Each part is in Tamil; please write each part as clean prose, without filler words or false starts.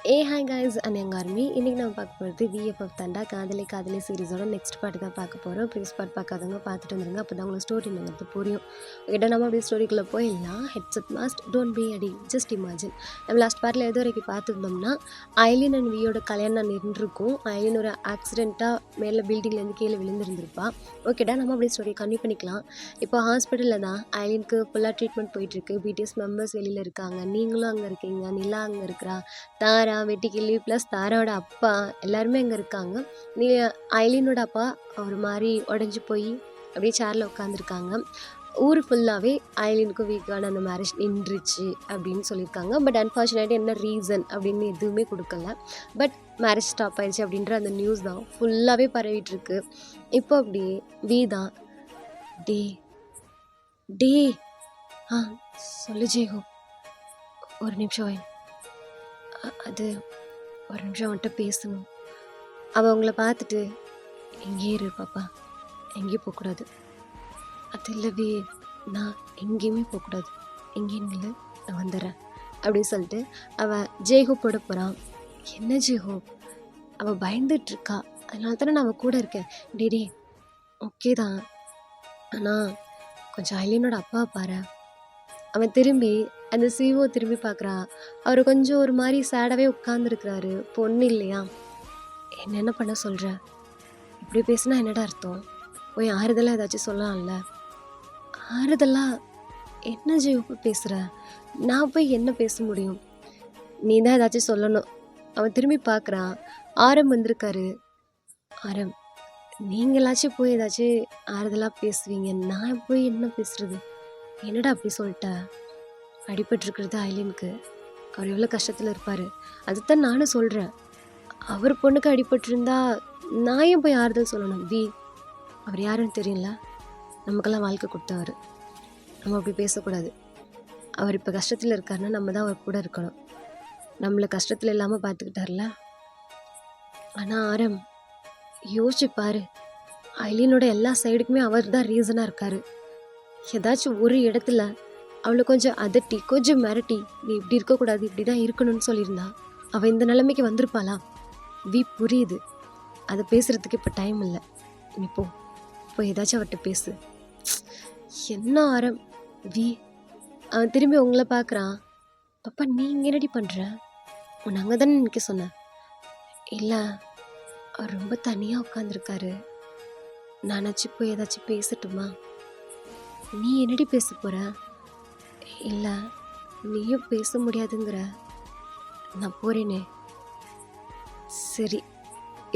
ஹாய் காய்ஸ் அண்ட் எங்கள் ஆர்மி இன்றைக்கி நம்ம பார்க்க போகிறது விஎஃப்எஃப் தாண்டா காதலி காதலி சீரிஸோட நெக்ஸ்ட் பார்ட் தான் பார்க்க போகிறோம். ப்ளீஸ் பார்க்காதவங்க பார்த்துட்டு வந்துருங்க, அப்போ தான் உங்களுக்கு ஸ்டோரி என்னங்கிறது புரியும். கிட்ட நம்ம அப்படியே ஸ்டோரிக்குள்ளே போயிடலாம். ஹெட்செட் மாஸ்ட் டோன்ட் பி அடி ஜஸ்ட் இமேஜின். நம்ம லாஸ்ட் பார்ட்டில் எது வரைக்கும் பார்த்துருந்தோம்னா ஐலின் அண்ட் வியோட கல்யாணம் நின்றுருக்கும். ஐலின் ஒரு ஆக்சிடெண்ட்டாக மேலே பில்டிங்லேருந்து கீழே விழுந்திருந்திருப்பா. ஓகேடா, நம்ம அப்படியே ஸ்டோரி கன்டினியூ பண்ணிக்கலாம். இப்போ ஹாஸ்பிட்டலில் தான் ஐலினுக்கு ஃபுல்லாக ட்ரீட்மெண்ட் போயிட்டுருக்கு. பிடிஎஸ் மெம்பர்ஸ் வெளியில் இருக்காங்க, நீங்களும் அங்கே இருக்கீங்க, நிலா அங்கே இருக்கிறா, தாரா, வெட்டிக்கிளி ப்ளஸ் தாராவோட அப்பா எல்லாருமே அங்கே இருக்காங்க. ஐலினோட அப்பா ஒரு மாதிரி உடஞ்சி போய் அப்படியே சேரில் உட்காந்துருக்காங்க. ஊர் ஃபுல்லாகவே ஐலினுக்கும் வீக்கான அந்த மேரேஜ் நின்றுச்சு அப்படின்னு சொல்லியிருக்காங்க. பட் அன்ஃபார்ச்சுனேட்லி என்ன ரீசன் அப்படின்னு எதுவுமே கொடுக்கல. பட் மேரேஜ் ஸ்டாப் ஆயிடுச்சு அப்படின்ற அந்த நியூஸ் தான் ஃபுல்லாகவே பரவிட்டுருக்கு. இப்போ அப்படியே தான் டே டே சொல்லு ஜெய்கோ, ஒரு நிமிஷம் அது ஒரு நிமிஷம் அவன்கிட்ட பேசணும். அவள் அவங்கள பார்த்துட்டு எங்கேயே இரு பாப்பா, எங்கேயும் போகக்கூடாது. அது இல்லவே, நான் எங்கேயுமே போகக்கூடாது, எங்கேயும் இல்லை, நான் வந்துடுறேன் அப்படின்னு சொல்லிட்டு அவள் ஜெய்ஹோ போட போகிறான். என்ன ஜெய்ஹோ, அவள் பயந்துட்டுருக்கா, அதனால தானே நான் அவள் கூட இருக்கேன். டே ஓகே தான், ஆனால் கொஞ்சம் ஐலினோட அப்பா பாரு. அவன் திரும்பி அந்த சிஓ திரும்பி பார்க்குறா. அவர் கொஞ்சம் ஒரு மாதிரி சேடாகவே உட்காந்துருக்கிறாரு. பொண்ணு இல்லையா, என்ன பண்ண சொல்கிற, இப்படி பேசுனா என்னடா அர்த்தம்? போய் ஆறுதலாக ஏதாச்சும் சொல்லலாம்ல. ஆறுதலாக என்ன ஜெய்ஹோ பேசுகிற? நான் போய் என்ன பேச முடியும்? நீ தான் ஏதாச்சும் சொல்லணும். அவன் திரும்பி பார்க்குறான். ஆரம் வந்திருக்காரு. ஆரம், நீங்களாச்சும் போய் ஏதாச்சும் ஆறுதலாக பேசுவீங்க, நான் போய் என்ன பேசுறது? என்னடா அப்படி சொல்லிட்ட? அடிபட்டுருக்கிறது ஐலினுக்கு, அவர் எவ்வளோ கஷ்டத்தில் இருப்பார், அதுதான் நானும் சொல்கிறேன். அவர் பொண்ணுக்கு அடிபட்டிருந்தா நான் ஏன் போய் ஆறுதல் சொல்லணும்? அவர் யாருன்னு தெரியல, நமக்கெல்லாம் வாழ்க்கை கொடுத்தவர், நம்ம அப்படி பேசக்கூடாது. அவர் இப்போ கஷ்டத்தில் இருக்காருன்னா நம்ம தான் அவர் கூட இருக்கணும். நம்மளை கஷ்டத்தில் இல்லாமல் பார்த்துக்கிட்டார்ல. ஆனால் ஆரம், யோசிச்சு பாரு, ஐலினோட எல்லா சைடுக்குமே அவர் தான் ரீசனாக இருக்கார். ஏதாச்சும் ஒரு இடத்துல அவளை கொஞ்சம் அதட்டி கொஞ்சம் மிரட்டி நீ இப்படி இருக்கக்கூடாது, இப்படி தான் இருக்கணும்னு சொல்லியிருந்தா அவள் இந்த நிலைமைக்கு வந்திருப்பாளா? புரியுது, அதை பேசுகிறதுக்கு இப்போ டைம் இல்லை. நீ போய் ஏதாச்சும் அவர்கிட்ட பேசு. என்ன ஆரம் அவன் திரும்பி உங்களை பார்க்குறான். பாப்பா, நீங்கள் என்னடி பண்ணுற? உன்னை அங்கே தானே நிற்க சொன்னேன். இல்லை, அவர் ரொம்ப தனியாக உட்காந்துருக்காரு, நானாச்சும் போய் ஏதாச்சும் பேசட்டுமா? நீ என்னடி பேச போகிற? இல்லை, நீயும் பேச முடியாதுங்கிற, நான் போகிறேனே. சரி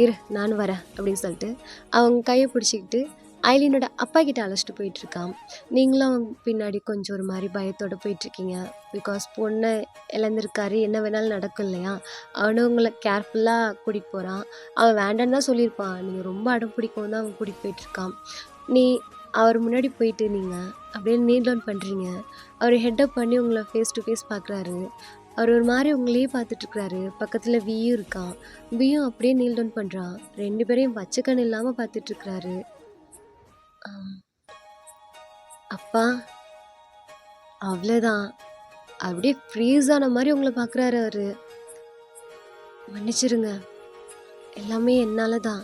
இரு, நான் வரேன் அப்படின்னு சொல்லிட்டு அவங்க கையை பிடிச்சிக்கிட்டு ஐலினோட அப்பா கிட்ட அழைச்சிட்டு போயிட்டுருக்கான். நீங்களும் அவங்க பின்னாடி கொஞ்சம் ஒரு மாதிரி பயத்தோடு போயிட்டுருக்கீங்க. பிகாஸ் பொண்ணை இழந்திருக்காரு, என்ன வேணாலும் நடக்கும் இல்லையா. அவனும் உங்களை கேர்ஃபுல்லாக கூட்டிகிட்டு போகிறான். அவன் வேண்டான்னு தான் சொல்லியிருப்பான், நீங்கள் ரொம்ப அடம் பிடிக்கும் தான் அவன் கூட்டிகிட்டு போயிட்டுருக்கான். நீ அவர் முன்னாடி போயிட்டு நீங்கள் அப்படியே நீல் டவுன் பண்ணுறீங்க. அவர் ஹெட்டப் பண்ணி உங்களை ஃபேஸ் டு ஃபேஸ் பார்க்குறாரு. அவர் ஒரு மாதிரி உங்களையே பார்த்துட்ருக்குறாரு. பக்கத்தில் வியும் இருக்கான். வியும் அப்படியே நீல் டவுன் பண்ணுறான். ரெண்டு பேரையும் வச்சக்கண் இல்லாமல் பார்த்துட்ருக்குறாரு. அப்பா, அவ்வளோதான், அப்படியே ஃப்ரீஸ் ஆன மாதிரி உங்களை பார்க்குறாரு அவர். மன்னிச்சிருங்க, எல்லாமே என்னால் தான்.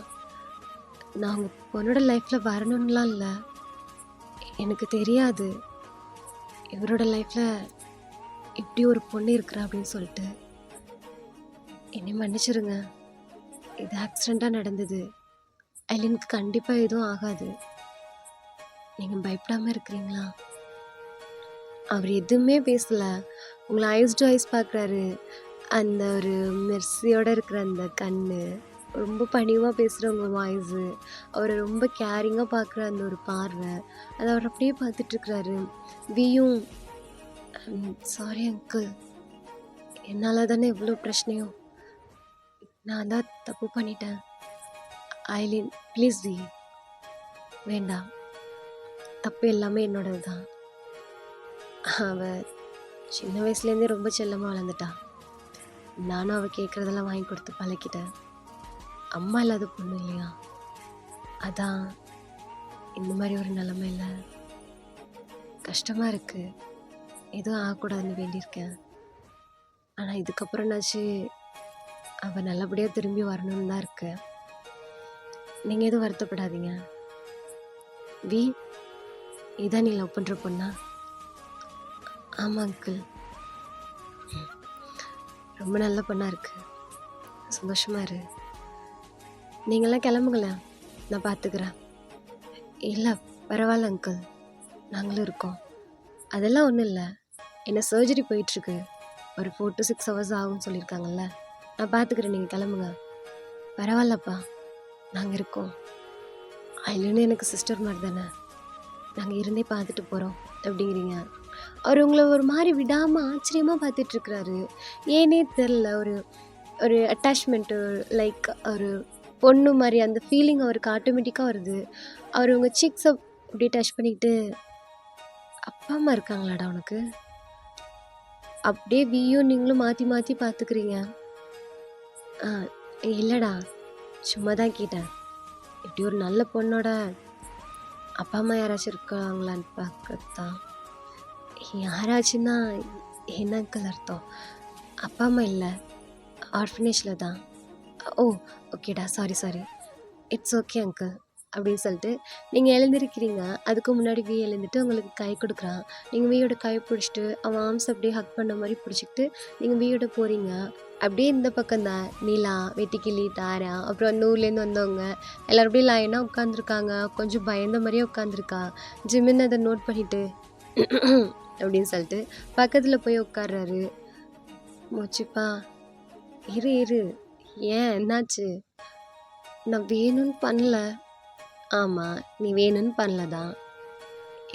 நான் உங்கள் பொண்ணோட லைஃப்பில் வரணும்லாம் இல்லை, எனக்கு தெரியாது இவரோட லைஃப்பில் இப்படி ஒரு பொண்ணு இருக்கிறா அப்படின்னு சொல்லிட்டு. என்னை மன்னிச்சிருங்க, இது ஆக்சிடெண்ட்டாக நடந்தது. ஐலினுக்கு கண்டிப்பாக எதுவும் ஆகாது, நீங்கள் பயப்படாமல் இருக்கிறீங்களா? அவர் எதுவுமே பேசலை, உங்களை ஐஸ் டு ஐஸ் பார்க்குறாரு. அந்த ஒரு மெர்சியோடு இருக்கிற அந்த கண், ரொம்ப பணிவாக பேசுகிற உங்கள் வாய்ஸு, அவரை ரொம்ப கேரிங்காக பார்க்குற அந்த ஒரு பார்வை, அதை அவர் அப்படியே பார்த்துட்ருக்குறாரு. வியும் சாரி அங்கிள், என்னால் தானே இவ்வளோ பிரச்சனையும், நான் தான் தப்பு பண்ணிட்டேன். ஐலின் ப்ளீஸ் வேண்டாம், தப்பு எல்லாமே என்னோடது தான். அவள் சின்ன வயசுலேருந்தே ரொம்ப செல்லமாக வளர்ந்துட்டா. நானும் அவள் கேட்குறதெல்லாம் வாங்கி கொடுத்து பழக்கிட்டேன். அம்மா இல்லாத பொண்ணு இல்லையா, அதான் இந்த மாதிரி ஒரு நிலமையில கஷ்டமாக இருக்குது. எதுவும் ஆகக்கூடாதுன்னு வேண்டியிருக்கேன். ஆனால் இதுக்கப்புறம்னாச்சு அவள் நல்லபடியாக திரும்பி வரணும்னு தான் இருக்கு. நீங்கள் எதுவும் வருத்தப்படாதீங்க. வி, இதான் நீ லவ் பண்ணுற பொண்ணா? ஆமாம் அங்கிள். ரொம்ப நல்ல பொண்ணாக இருக்கு. சந்தோஷமாக இரு. நீங்களாம் கிளம்புங்களேன், நான் பார்த்துக்கிறேன். இல்லை பரவாயில்ல அங்கிள், நாங்களும் இருக்கோம். அதெல்லாம் ஒன்றும் இல்லை. என்ன சர்ஜரி போயிட்டுருக்கு. ஒரு 4 to 6 hours ஆகும்னு சொல்லியிருக்காங்கல்ல. நான் பார்த்துக்கிறேன், நீங்கள் கிளம்புங்க. பரவாயில்லப்பா, நாங்கள் இருக்கோம். ஐலன்னு எனக்கு சிஸ்டர் மாதிரி தானே, நாங்கள் இருந்தே பார்த்துட்டு போகிறோம் அப்படிங்கிறீங்க. அவர் உங்களை ஒரு மாதிரி விடாமல் ஆச்சரியமாக பார்த்துட்ருக்குறாரு. ஏனே தெரில, ஒரு ஒரு அட்டாச்மெண்ட்டு, லைக் ஒரு பொண்ணு மாதிரி அந்த ஃபீலிங் அவருக்கு ஆட்டோமேட்டிக்காக வருது. அவர் உங்கள் சீக்ஸை அப்படியே டச் பண்ணிக்கிட்டு, அப்பா அம்மா இருக்காங்களாடா உனக்கு? அப்படியே வியும் நீங்களும் மாற்றி மாற்றி பார்த்துக்கிறீங்க. ஆ இல்லைடா, சும்மா தான் கேட்டேன். இப்படி ஒரு நல்ல பொண்ணோட அப்பா அம்மா யாராச்சும் இருக்காங்களான்னு பார்க்கத்தான். யாராச்சுன்னா என்ன அங்கிள் அர்த்தம்? அப்பா அம்மா இல்லை, ஆர்ஃபனேஜில் தான். ஓ ஓகேடா, சாரி. இட்ஸ் ஓகே அங்கிள் அப்படின்னு சொல்லிட்டு நீங்கள் எழுந்திருக்கிறீங்க. அதுக்கு முன்னாடி வி எழுந்துட்டு உங்களுக்கு கை கொடுக்குறான். நீங்கள் வியோட கையை பிடிச்சிட்டு அவன் ஆர்ம்ஸ் அப்படியே ஹக் பண்ண மாதிரி பிடிச்சிக்கிட்டு நீங்கள் வியோட போகிறீங்க. அப்படியே இந்த பக்கம்தான் நிலா, வெட்டிக்கிளி, தாரா, அப்புறம் அந்த ஊர்லேருந்து வந்தவங்க எல்லோரும் அப்படியே லைனாக உட்காந்துருக்காங்க. கொஞ்சம் பயந்த மாதிரியே உட்காந்துருக்கா. ஜிமின் அதை நோட் பண்ணிவிட்டு அப்படின்னு சொல்லிட்டு பக்கத்தில் போய் உட்கார்றாரு. மோச்சிப்பா, இரு, ஏன் என்னாச்சு? நான் வேணும்னு பண்ணல. ஆமாம், நீ வேணும்னு பண்ணல தான்.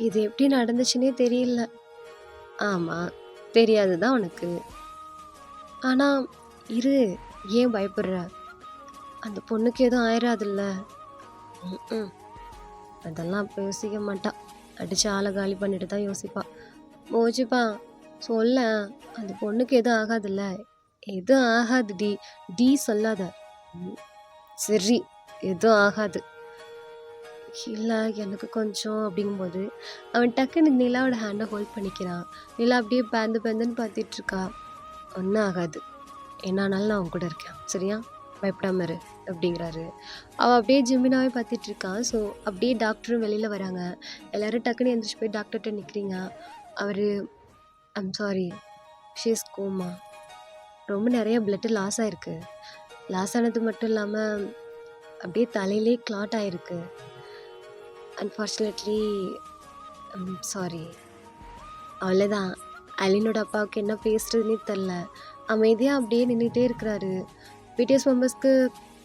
இது எப்படி நடந்துச்சுன்னே தெரியல. ஆமாம், தெரியாது தான் உனக்கு. ஆனால் இரு, ஏன் பயப்படுற? அந்த பொண்ணுக்கு எதுவும் ஆயிடாதுல்ல. அதெல்லாம் அப்போ யோசிக்க மாட்டா. அடித்து ஆளை காலி பண்ணிட்டு தான் யோசிப்பா. மோச்சிப்பா சொல்ல, அந்த பொண்ணுக்கு எதுவும் ஆகாதுல்ல. எதுவும் ஆகாது டி சொல்லாத. சரி, எதுவும் ஆகாது. இல்லை எனக்கு கொஞ்சம் அப்படிங்கும்போது அவன் டக்குன்னு நிலாவோட ஹேண்டை ஹோல்ட் பண்ணிக்கிறான். நிலா அப்படியே பேந்துன்னு பார்த்துட்ருக்கா. ஒன்றும் ஆகாது, என்னானாலும் நான் அவன் கூட இருக்கேன், சரியா? பயப்படாம இரு அப்படிங்கிறாரு. அவள் அப்படியே ஜிம்மினாவே பார்த்துட்ருக்கான். ஸோ அப்படியே டாக்டரும் வெளியில் வராங்க. எல்லோரும் டக்குன்னு எழுந்திரிச்சு போய் டாக்டர்கிட்ட நிற்கிறீங்க. அவர் ஐம் சாரி, ஷீஸ் கோமா, ரொம்ப நிறைய பிளட்டு லாஸ் ஆகிருக்கு. லாஸ் ஆனது மட்டும் இல்லாமல் அப்படியே தலையிலே கிளாட் ஆகிருக்கு. Unfortunately sorry. அவ்வளோதான். அலினோட அப்பாவுக்கு என்ன பேசுகிறதுனே தெரில. அமைதியாக அப்படியே நின்றுட்டே இருக்கிறாரு. பிடிஎஸ் மெம்பர்ஸ்க்கு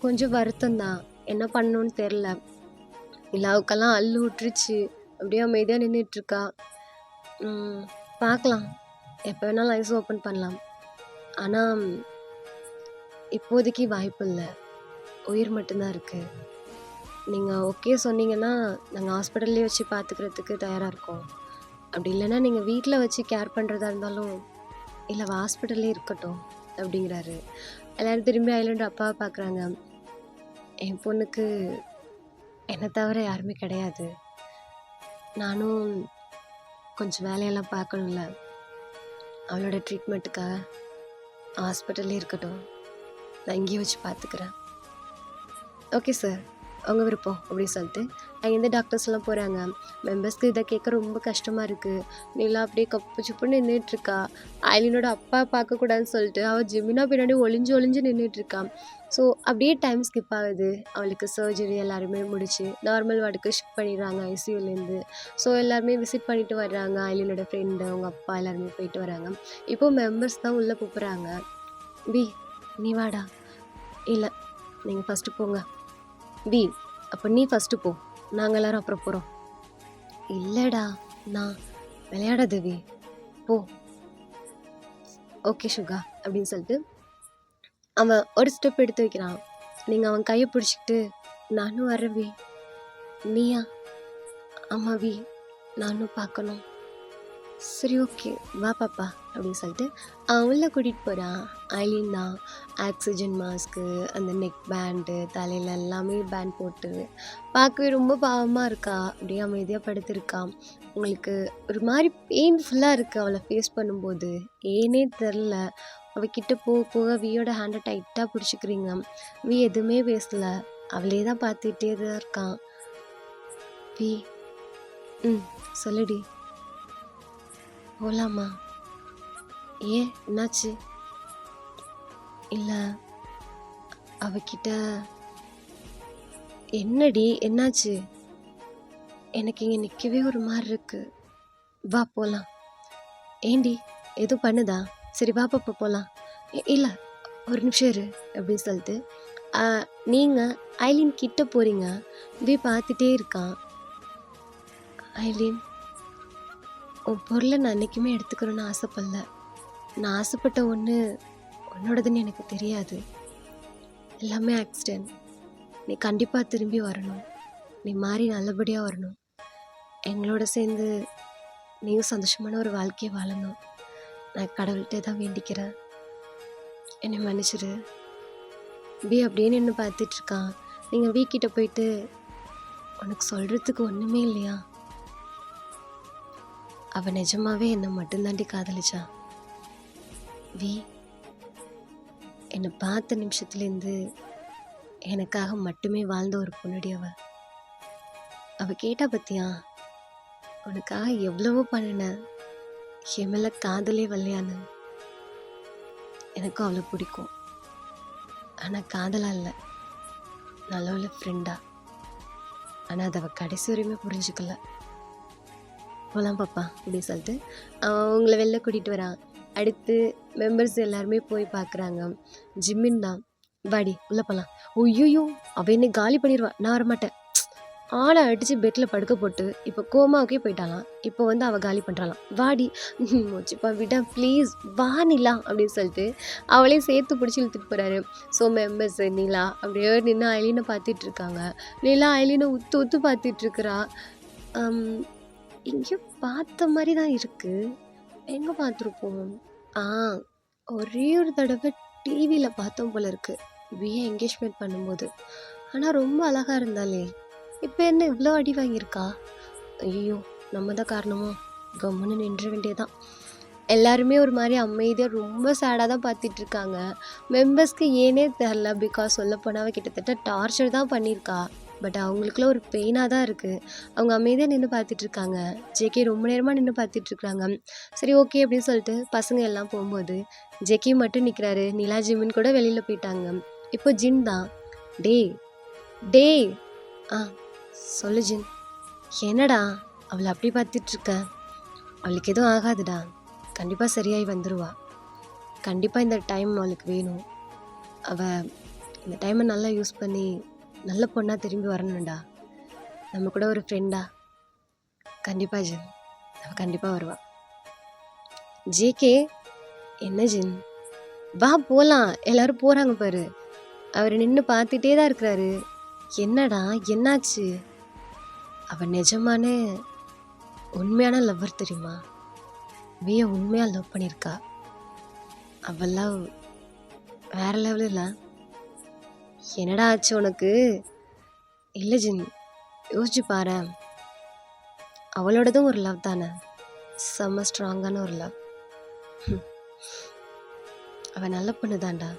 கொஞ்சம் வருத்தம் தான், என்ன பண்ணணுன்னு தெரில. நிலாவுக்கெல்லாம் அள்ளு விட்டுருச்சு. அப்படியே அமைதியாக நின்றுட்டுருக்கா. பார்க்கலாம், எப்போ வேணாலும் ஐஸ் ஓப்பன் பண்ணலாம். ஆனால் இப்போதைக்கு வாய்ப்பு இல்லை, உயிர் மட்டும்தான் இருக்குது. நீங்கள் ஓகே சொன்னீங்கன்னா நாங்கள் ஹாஸ்பிட்டல்லே வச்சு பார்த்துக்கிறதுக்கு தயாராக இருக்கோம். அப்படி இல்லைன்னா நீங்கள் வீட்டில் வச்சு கேர் பண்ணுறதா இருந்தாலும், இல்லை ஹாஸ்பிட்டல்லே இருக்கட்டும் அப்படிங்கிறாரு. எல்லோரும் திரும்பி ஐலண்ட் அப்பாவை பார்க்குறாங்க. என் பொண்ணுக்கு என்னை தவிர யாருமே கிடையாது. நானும் கொஞ்சம் வேலையெல்லாம் பார்க்கணும்ல, அவளோட ட்ரீட்மெண்ட்டுக்காக ஹாஸ்பிட்டல்லே இருக்கட்டும், நான் இங்கேயே வச்சு பார்த்துக்கிறேன். ஓகே சார், அவங்க விருப்பம் அப்படின்னு சொல்லிட்டு அங்கேருந்து டாக்டர்ஸ்லாம் போகிறாங்க. மெம்பர்ஸ்க்கு இதை கேட்க ரொம்ப கஷ்டமாக இருக்குது. நிலா அப்படியே கப்பு சுப்புன்னு நின்றுட்டுருக்கா. ஐலினோட அப்பா பார்க்கக்கூடாதுன்னு சொல்லிட்டு அவள் ஜிமினா பின்னாடி ஒளிஞ்சு நின்றுட்டுருக்கா. ஸோ அப்படியே டைம் ஸ்கிப் ஆகுது. அவளுக்கு சர்ஜரி எல்லாருமே முடிச்சு நார்மல் வார்டுக்கு ஷிஃப்ட் பண்ணிடுறாங்க ஐசியூலேருந்து. ஸோ எல்லாருமே விசிட் பண்ணிட்டு வர்றாங்க. ஐலினோட ஃப்ரெண்டு, அவங்க அப்பா எல்லாருமே போயிட்டு வராங்க. இப்போது மெம்பர்ஸ் தான் உள்ளே கூப்பிட்றாங்க. வி, நீ வாடா. இல்லை, நீங்கள் ஃபஸ்ட்டு போங்க. வி, அப்போ நீ ஃபஸ்ட்டு போ, நாங்கள் எல்லோரும் அப்புறம் போகிறோம். இல்லைடா, நான் விளையாடாத வி, போ. ஓகே சுகா அப்படின்னு சொல்லிட்டு அவன் ஒரு ஸ்டெப் எடுத்து வைக்கிறான். நீங்கள் அவன் கையை பிடிச்சிக்கிட்டு, நானும் வரேன் வி. நீயா? ஆமாம் வி, நானும் பார்க்கணும். சரி ஓகே வா பாப்பா அப்படின்னு சொல்லிட்டு அவன் உள்ளே கூட்டிகிட்டு போகிறான். ஐலின் தான் ஆக்சிஜன் மாஸ்க்கு, அந்த நெக் பேண்டு, தலையில் எல்லாமே பேண்ட் போட்டு பார்க்கவே ரொம்ப பாவமாக இருக்கா. அப்படியே அமைதியாக படுத்திருக்கா. உங்களுக்கு ஒரு மாதிரி பெயின்ஃபுல்லாக இருக்குது அவளை ஃபேஸ் பண்ணும்போது. ஏனே தெரில, அவகிட்ட போக போக வியோட ஹேண்டை டைட்டாக பிடிச்சிக்கிறீங்க. வி எதுவுமே பேசல, அவளே தான் பார்த்துட்டே தான் இருக்கான். வி ம் சொல்லுடி. போகலாமா? ஏன் என்னாச்சு? இல்லை அவகிட்ட. என்னடி என்னாச்சு? எனக்கு இங்கே நிற்கவே ஒரு மாதிரி இருக்கு. வா போகலாம். ஏண்டி எதுவும் பண்ணுதா? சரி வா பாப்பா போகலாம். இல்லை ஒரு நிமிஷம் இரு அப்படின்னு சொல்லிட்டு நீங்கள் ஐலின் கிட்ட போகிறீங்க. வி பார்த்துட்டே இருக்கான். ஐலின், உன் பொருளை நான் என்றைக்குமே எடுத்துக்கணும்னு ஆசைப்படல. நான் ஆசைப்பட்ட ஒன்று உன்னோடதுன்னு எனக்கு தெரியாது. எல்லாமே ஆக்சிடென்ட். நீ கண்டிப்பாக திரும்பி வரணும். நீ மாறி நல்லபடியாக வரணும். எங்களோட சேர்ந்து நீயும் சந்தோஷமான ஒரு வாழ்க்கையை வாழணும். நான் கடவுள்கிட்ட தான் வேண்டிக்கிறேன். என்னை மன்னிச்சிரு. வி அப்படியே நின்று பார்த்துட்ருக்கான். நீங்கள் வீக்கிட்ட போயிட்டு உனக்கு சொல்கிறதுக்கு ஒன்றுமே இல்லையா? அவன் நிஜமாவே என்னை மட்டும்தாண்டி காதலிச்சா. வி என்னை பார்த்த நிமிஷத்துலேருந்து எனக்காக மட்டுமே வாழ்ந்த ஒரு பொண்ணுடி அவ கேட்டா பத்தியா, உனக்காக எவ்வளவோ பண்ணினேன், என் மேல காதலே வரலையான்னு. எனக்கும் அவளை பிடிக்கும், ஆனால் காதலா இல்லை, நல்லவள ஃப்ரெண்டா. ஆனால் அதை அவள் கடைசி வரையுமே புரிஞ்சுக்கல. போகலாம் பாப்பா அப்படி சொல்லிட்டு உங்களை வெளில கூட்டிகிட்டு வரான். அடுத்து மெம்பர்ஸ் எல்லாருமே போய் பார்க்குறாங்க. ஜிம்மின் தான். வாடி உள்ளே போகலாம். ஐயோ அவள் என்னை காலி பண்ணிடுவா, நான் வரமாட்டேன். ஆளை அடித்து பெட்டில் படுக்க போட்டு இப்போ கோமாவுக்கே போயிட்டாலாம். இப்போ வந்து அவள் காலி பண்ணுறாளாம். வாடி வச்சுப்பா விட ப்ளீஸ் வா நிலா அப்படின்னு சொல்லிட்டு அவளையும் சேர்த்து பிடிச்சி இழுத்துட்டு போகிறாரு. ஸோ மெம்பர்ஸ் நிலா அப்படியே நின்று ஐலினை பார்த்துட்ருக்காங்க. நிலா ஐலினை உத்து உத்து பார்த்துட்ருக்குறா. எங்கேயோ பார்த்த மாதிரி தான் இருக்குது. எங்கே பார்த்துருப்போம்? ஒரே ஒரு தடவை டிவியில் பார்த்தோம் போல இருக்குது, விஏ என்கேஜ்மெண்ட் பண்ணும்போது. ஆனால் ரொம்ப அழகாக இருந்தாலே, இப்போ என்ன இவ்வளோ அடி வாங்கியிருக்கா? ஐயோ நம்ம தான் காரணமோ? கம்முன்னு நின்ற வேண்டியதான். எல்லாருமே ஒரு மாதிரி அமைதியாக ரொம்ப சேடாக தான் பார்த்துட்ருக்காங்க. மெம்பர்ஸ்க்கு ஏனே தெரில. பிகாஸ் சொல்லப்போனால் கிட்டத்தட்ட டார்ச்சர் தான் பண்ணியிருக்கா. பட் அவங்களுக்குள்ள ஒரு பெயினாக தான் இருக்குது. அவங்க அமைதியாக நின்று பார்த்துட்ருக்காங்க. ஜேகே ரொம்ப நேரமாக நின்று பார்த்துட்ருக்குறாங்க. சரி ஓகே அப்படின்னு சொல்லிட்டு பசங்க எல்லாம் போகும்போது ஜேகே மட்டும் நிற்கிறாரு. நிலா ஜிம்மின் கூட வெளியில் போயிட்டாங்க. இப்போ ஜின் தான். டே சொல்லு ஜின். என்னடா அவளை அப்படி பார்த்துட்ருக்க? அவளுக்கு எதுவும் ஆகாதுடா, கண்டிப்பாக சரியாகி வந்துடுவா. கண்டிப்பாக இந்த டைம் அவளுக்கு வேணும். அவள் இந்த டைமை நல்லா யூஸ் பண்ணி நல்ல பொண்ணாக திரும்பி வரணும்டா. நம்ம கூட ஒரு ஃப்ரெண்டா. கண்டிப்பாக ஜின், அவள் கண்டிப்பாக வருவா. ஜேகே என்ன ஜின், வா போகலாம். எல்லோரும் போகிறாங்க பாரு. அவர் நின்று பார்த்துட்டே தான் இருக்கிறாரு. என்னடா என்னாச்சு? அவள் நிஜமான உண்மையான லவ்வர் தெரியுமா? விய உண்மையாக லவ் பண்ணியிருக்கா. அவள் லவ் வேறு லெவலில் இல்லை. என்னடா ஆச்சு உனக்கு? இல்லை ஜின், யோசிச்சு பாரு. அவளோடதும் ஒரு லவ் தானே, செம்ம ஸ்ட்ராங்கான ஒரு லவ். அவள் நல்ல பொண்ணு தான்டா.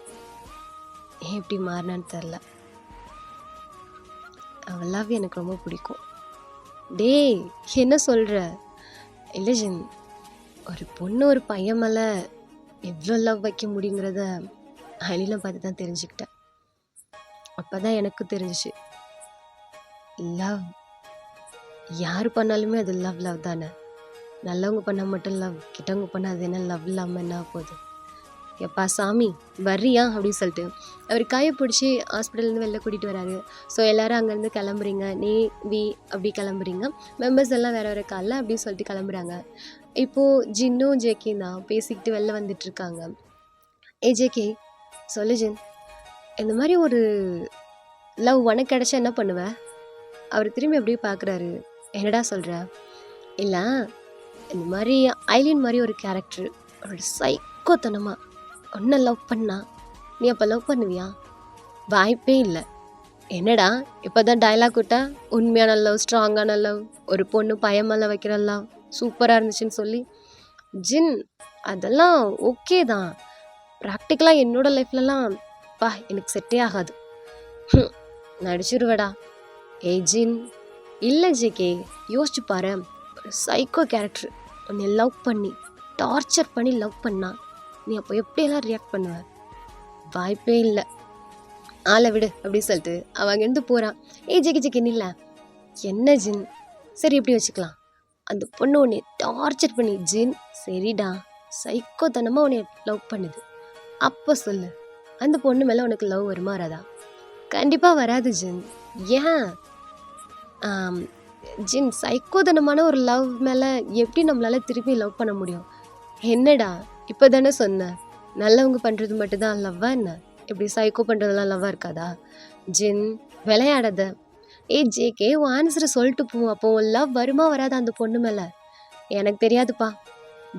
ஏன் இப்படி மாறினான்னு தெரில. அவள் லவ் எனக்கு ரொம்ப பிடிக்கும். டேய் என்ன சொல்கிற? இல்லை ஜின், ஒரு பொண்ணு ஒரு பையன் மேலே எவ்வளோ லவ் வைக்க முடியுங்கிறத ஐலினை பார்த்து தான் தெரிஞ்சுக்கிட்டேன். அப்போ தான் எனக்கு தெரிஞ்சிச்சு, லவ் யார் பண்ணாலுமே அது லவ் தானே. நல்லவங்க பண்ணால் மட்டும் லவ், கிட்டவங்க பண்ணால் அது என்ன லவ் இல்லாமல் என்ன போகுது? எப்பா சாமி வர்றியா அப்படின்னு சொல்லிட்டு அவர் கையை பிடிச்சி ஹாஸ்பிட்டல்லேருந்து வெளில கூட்டிகிட்டு வராரு. ஸோ எல்லோரும் அங்கேருந்து கிளம்புறீங்க. நீ வி அப்படி கிளம்புறீங்க. மெம்பர்ஸ் எல்லாம் வேறு வேறு காலில் அப்படின்னு சொல்லிட்டு கிளம்புறாங்க. இப்போது ஜின்னும் ஜேகேயும் தான் பேசிக்கிட்டு வெளில வந்துட்டுருக்காங்க. ஜேகே சொல்லு ஜின், இந்த மாதிரி ஒரு லவ் உனக்கு கிடச்சா என்ன பண்ணுவேன்? அவர் திரும்பி அப்படியே பார்க்குறாரு. என்னடா சொல்கிற? இல்லை இந்த மாதிரி ஐலின் மாதிரி ஒரு கேரக்டர், ஒரு சைக்கோத்தனமாக ஒன்றை லவ் பண்ணா நீ அப்போ லவ் பண்ணுவியா? வாய்ப்பே இல்லை. என்னடா இப்போ தான் டைலாக் விட்டா உண்மையான லவ், ஸ்ட்ராங்கான லவ், ஒரு பொண்ணு பையன் மேலே வைக்கிற லவ் சூப்பராக இருந்துச்சுன்னு சொல்லி. ஜின் அதெல்லாம் ஓகே தான், ப்ராக்டிக்கலாக என்னோட லைஃப்லலாம் எனக்கு செட்டே ஆகாது. நடிச்சிருவடா. ஏய் ஜின், இல்லை ஜேகே, யோசிச்சு பாரு. ஒரு சைக்கோ கேரக்டர் உன்னை லவ் பண்ணி டார்ச்சர் பண்ணி லவ் பண்ணா நீ அப்போ எப்படியெல்லாம் ரியாக்ட் பண்ணுவ? வாய்ப்பே இல்லை. ஆளை விடு அப்படி சொல்லிட்டு அவன் அங்கேருந்து போகிறான். ஏய் ஜேகே ஜேகே நில்ல. என்ன ஜின்? சரி இப்படி வச்சுக்கலாம். அந்த பொண்ணு உன்னை டார்ச்சர் பண்ணி ஜின் சரிடா சைக்கோத்தனமாக உன்னை லவ் பண்ணுது. அப்போ சொல்லு, அந்த பொண்ணு மேலே உனக்கு லவ் வருமா வராதா? கண்டிப்பாக வராது ஜின். ஏன்? ஆம், ஜின், சைக்கோதனமான ஒரு லவ் மேலே எப்படி நம்மளால திருப்பி லவ் பண்ண முடியும்? என்னடா இப்போ தானே சொன்ன நல்லவங்க பண்ணுறது மட்டும்தான் லவ்வா என்ன? இப்படி சைக்கோ பண்ணுறதெல்லாம் லவ்வாக இருக்காதா? ஜின், விளையாடாத. ஏய் ஜேகே, உன் ஆன்சரை சொல்லிட்டு போவோம். அப்போ உன் லவ் வருமா வராதா அந்த பொண்ணு மேலே? எனக்கு தெரியாதுப்பா.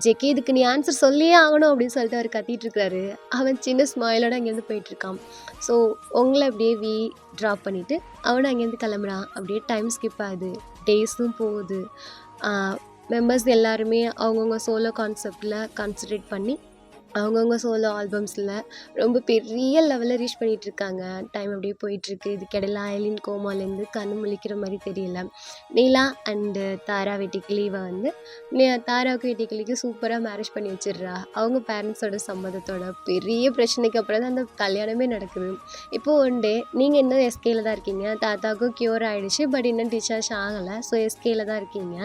ஜேகே, இதுக்கு நீ ஆன்சர் சொல்லியே ஆகணும் அப்படின்னு சொல்லிட்டு அவர் கத்திட்டு இருக்காரு. அவன் சின்ன ஸ்மைலோட அங்கேருந்து போயிட்டு இருக்கான். ஸோ உங்களை அப்படியே ட்ராப் பண்ணிவிட்டு அவனும் அங்கேருந்து கிளம்புறான். அப்படியே டைம் ஸ்கிப் ஆகுது, டேஸும் போகுது. மெம்பர்ஸ் எல்லாருமே அவங்கவுங்க சோலோ கான்செப்டில் கான்சன்ட்ரேட் பண்ணி அவங்கவுங்க சோலோ ஆல்பம்ஸில் ரொம்ப பெரிய லெவலில் ரீச் பண்ணிகிட்ருக்காங்க. டைம் அப்படியே போயிட்டுருக்கு. இதுக்கிடையில் ஐலின் கோமாலேருந்து கண்ணு முழிக்கிற மாதிரி தெரியல. நீலா அண்டு தாரா வெட்டிக்கிளிவை வந்து தாராவுக்கு வெட்டிக்கிளிக்கு சூப்பராக மேரேஜ் பண்ணி வச்சிடுறா. அவங்க பேரண்ட்ஸோட சம்மதத்தோட பெரிய பிரச்சனைக்கு அப்புறம் தான் அந்த கல்யாணமே நடக்குது. இப்போது ஒன் டே நீங்கள் இன்னும் எஸ்கேல தான் இருக்கீங்க. தாத்தாவுக்கும் க்யூர் ஆகிடுச்சு, பட் இன்னும் டிஸ்சார்ஜ் ஆகலை. ஸோ எஸ்கேல தான் இருக்கீங்க.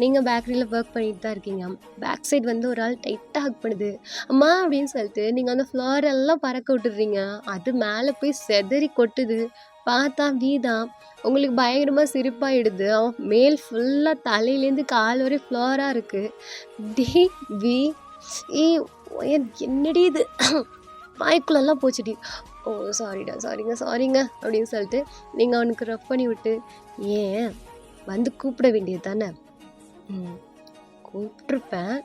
நீங்கள் பேக்கரியில் ஒர்க் பண்ணிட்டு தான் இருக்கீங்க. பேக் சைடு வந்து ஒரு ஆள் டைட்டாக ஹக் பண்ணுது. அம்மா அப்படின்னு சொல்லிட்டு நீங்கள் அந்த ஃப்ளவர் எல்லாம் பறக்க விட்டுடுறீங்க. அது மேலே போய் செதறி கொட்டுது. பார்த்தா வீதான். உங்களுக்கு பயங்கரமாக சிரிப்பாயிடுது. அவன் மேல் ஃபுல்லாக தலையிலேருந்து கால் வரை ஃப்ளவராக இருக்குது. டி வி ஏ என்னடி இது வாய்க்குள்ளெல்லாம் போச்சுடி. ஓ சாரிடா, சாரிங்க அப்படின்னு சொல்லிட்டு நீங்கள் அவனுக்கு ரஃப் பண்ணி விட்டு, ஏன் வந்து கூப்பிட வேண்டியது தானே? கூப்பிட்ருப்பேன்,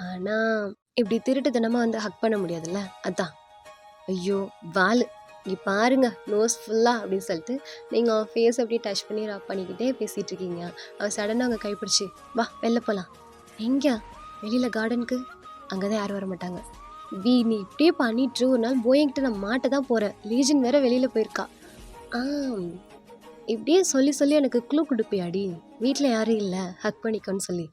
ஆனால் இப்படி திருட்டுத்தனமாக வந்து ஹக் பண்ண முடியாதுல்ல, அதான். ஐயோ வால், இங்கே பாருங்க நோஸ் ஃபுல்லாக அப்படின்னு சொல்லிட்டு நீங்கள் அவன் ஃபேஸ் அப்படியே டச் பண்ணி ரப் பண்ணிக்கிட்டே பேசிகிட்டு இருக்கீங்க. அவன் சடனாக அவங்க கைப்பிடிச்சி, வா வெளில போகலாம். எங்கே? வெளியில் கார்டனுக்கு. அங்கே தான் யாரும் வர மாட்டாங்க. நீ இப்படியே பண்ணிட்டு ஒரு நாள் போயிங்கிட்ட நான் மாட்ட தான் போகிறேன். லீஜன் வேற வெளியில் போயிருக்கா. இப்படியே சொல்லி சொல்லி எனக்கு க்ளூ கொடுப்பியாடி, வீட்டில் யாரும் இல்லை ஹக் பண்ணிக்கோன்னு சொல்லி.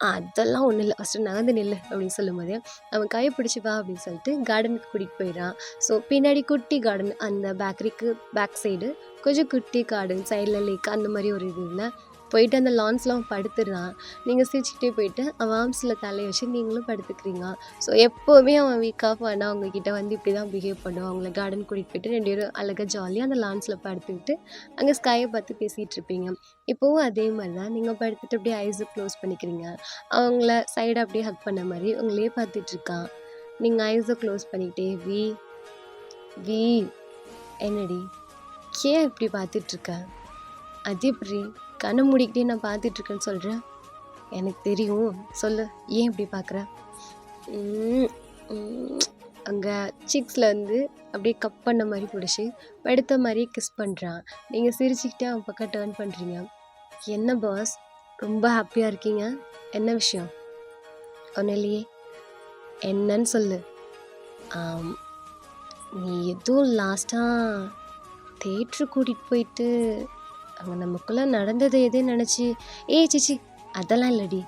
அதெல்லாம் ஒன்றும் இல்லை, ஃபஸ்ட்டு நகர்ந்து நில்லு அப்படின்னு சொல்லும்போதே அவன் கையை பிடிச்சி வா அப்படின்னு சொல்லிட்டு கார்டனுக்கு கூட்டிகிட்டு போயிடறான். ஸோ பின்னாடி குட்டி கார்டன், அந்த பேக்கரிக்கு பேக் சைடு கொஞ்சம் குட்டி கார்டன், சைடில் லேக் அந்த மாதிரி ஒரு இது இல்லை. போயிட்டு அந்த லான்ஸில் அவன் படுத்துடுறான். நீங்கள் சிரிச்சுக்கிட்டே போயிட்டு அவன் ஆர்ம்ஸில் தலையை வச்சு நீங்களும் படுத்துக்கிறீங்க. ஸோ எப்போவுமே அவன் வீக் ஆஃப் ஆனால் அவங்கக்கிட்ட வந்து இப்படி தான் பிஹேவ் பண்ணுவான். அவங்கள கார்டன் கூட்டிகிட்டு போயிட்டு 2 பேரும் அழகாக ஜாலியாக அந்த லான்ஸில் படுத்துக்கிட்டு அங்கே ஸ்கையை பார்த்து பேசிகிட்டு இருப்பீங்க. இப்போவும் அதே மாதிரி தான் நீங்கள் படுத்துட்டு அப்படியே ஐஸை க்ளோஸ் பண்ணிக்கிறீங்க. அவங்கள சைடாக அப்படியே ஹக் பண்ண மாதிரி உங்களையே பார்த்துட்ருக்கான். நீங்கள் ஐஸை க்ளோஸ் பண்ணிக்கிட்டே வி என்னடி ஏன் இப்படி பார்த்துட்ருக்க? அது எப்படி கண்ணை மூடிக்கிட்டே நான் பார்த்துட்ருக்கேன்னு சொல்கிறேன்? எனக்கு தெரியும், சொல்லு ஏன் இப்படி பார்க்குற? அங்கே சிக்ஸில் வந்து அப்படியே கப் பண்ண மாதிரி பிடிச்சி படுத்த மாதிரி கிஸ் பண்ணுறான். நீங்கள் சிரிச்சுக்கிட்டே அவன் பக்கம் டேர்ன் பண்ணுறீங்க. என்ன பாஸ் ரொம்ப ஹாப்பியாக இருக்கீங்க? என்ன விஷயம்? ஒன்றும் இல்லையே. என்னன்னு சொல்லு. நீ எதுவும் லாஸ்ட்டாக தேட்ரு கூட்டிகிட்டு போயிட்டு அங்கே நமக்குள்ளே நடந்தது எதுன்னு நினச்சி சிச்சி அதெல்லாம் இல்லடி.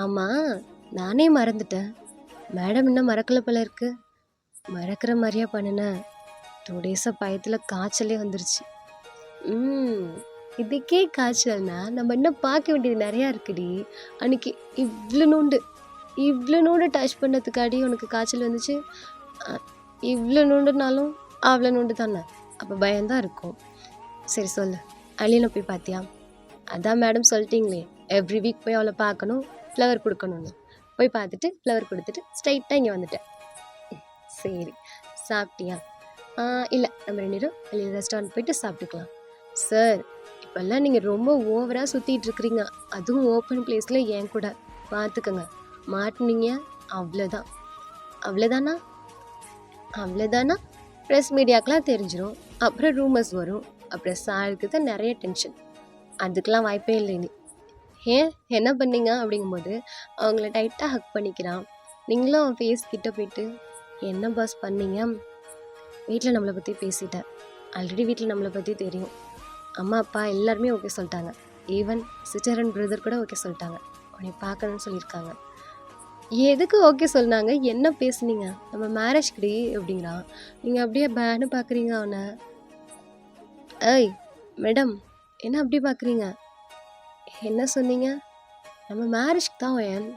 ஆமாம், நானே மறந்துட்டேன். மேடம் இன்னும் மறக்கலை போல இருக்கு. மறக்கிற மாதிரியா பண்ணினேன். 2 டேஸாக பயத்தில் காய்ச்சலே வந்துருச்சு. இதுக்கே காய்ச்சல்னா நம்ம இன்னும் பார்க்க வேண்டியது நிறையா இருக்குடி. அன்றைக்கி இவ்வளோ நோண்டு டச் பண்ணதுக்காடி உனக்கு காய்ச்சல் வந்துச்சு. இவ்வளோ நோண்டுனாலும் அவ்வளோ நோண்டு தானே, அப்போ பயம்தான் இருக்கும். சரி சொல்லு, அலியனை போய் பார்த்தியா? அதான் மேடம் சொல்லிட்டீங்களே, எவ்ரி வீக் போய் அவளை பார்க்கணும், ஃப்ளவர் கொடுக்கணும்னு. போய் பார்த்துட்டு ஃப்ளவர் கொடுத்துட்டு ஸ்ட்ரைட்டாக இங்கே வந்துட்டேன். சரி, சாப்பிட்டியா? இல்லை, நம்ம 2 பேரும் வெளியே ரெஸ்டாரண்ட் போயிட்டு சாப்பிட்டுக்கலாம். சார், இப்போல்லாம் நீங்கள் ரொம்ப ஓவராக சுற்றிட்டு இருக்கிறீங்க. அதுவும் ஓப்பன் பிளேஸில் என் கூட. பார்த்துக்கோங்க, மாட்டினீங்க அவ்வளோதான். அவ்வளோதானா ப்ரெஸ் மீடியாக்கெலாம் தெரிஞ்சிடும். அப்புறம் ரூமர்ஸ் வரும். அப்புறம் சாருக்கு தான் நிறைய டென்ஷன். அதுக்கெலாம் வாய்ப்பே இல்லை. நீ ஏன் என்ன பண்ணீங்க அப்படிங்கும்போது அவங்கள டைட்டாக ஹக் பண்ணிக்கிறான். நீங்களும் அவன் ஃபேஸ் கிட்ட போயிட்டு என்ன பாஸ் பண்ணீங்க? வீட்டில் நம்மளை பற்றி பேசிட்டேன். ஆல்ரெடி வீட்டில் நம்மளை பற்றி தெரியும். அம்மா அப்பா எல்லாருமே ஓகே சொல்லிட்டாங்க. ஈவன் சிஸ்டர் அண்ட் பிரதர் கூட ஓகே சொல்லிட்டாங்க. உன்னை பார்க்கணும்னு சொல்லியிருக்காங்க. எதுக்கு ஓகே சொன்னாங்க? என்ன பேசுனீங்க? நம்ம மேரேஜ்க்குடி அப்படிங்கிறான். நீங்கள் அப்படியே பேன்னு பார்க்குறீங்க அவனை. ஏய் மேடம், என்ன அப்படி பார்க்குறீங்க? என்ன சொன்னீங்க? நம்ம மேரேஜ்க்கு தான் வயன்.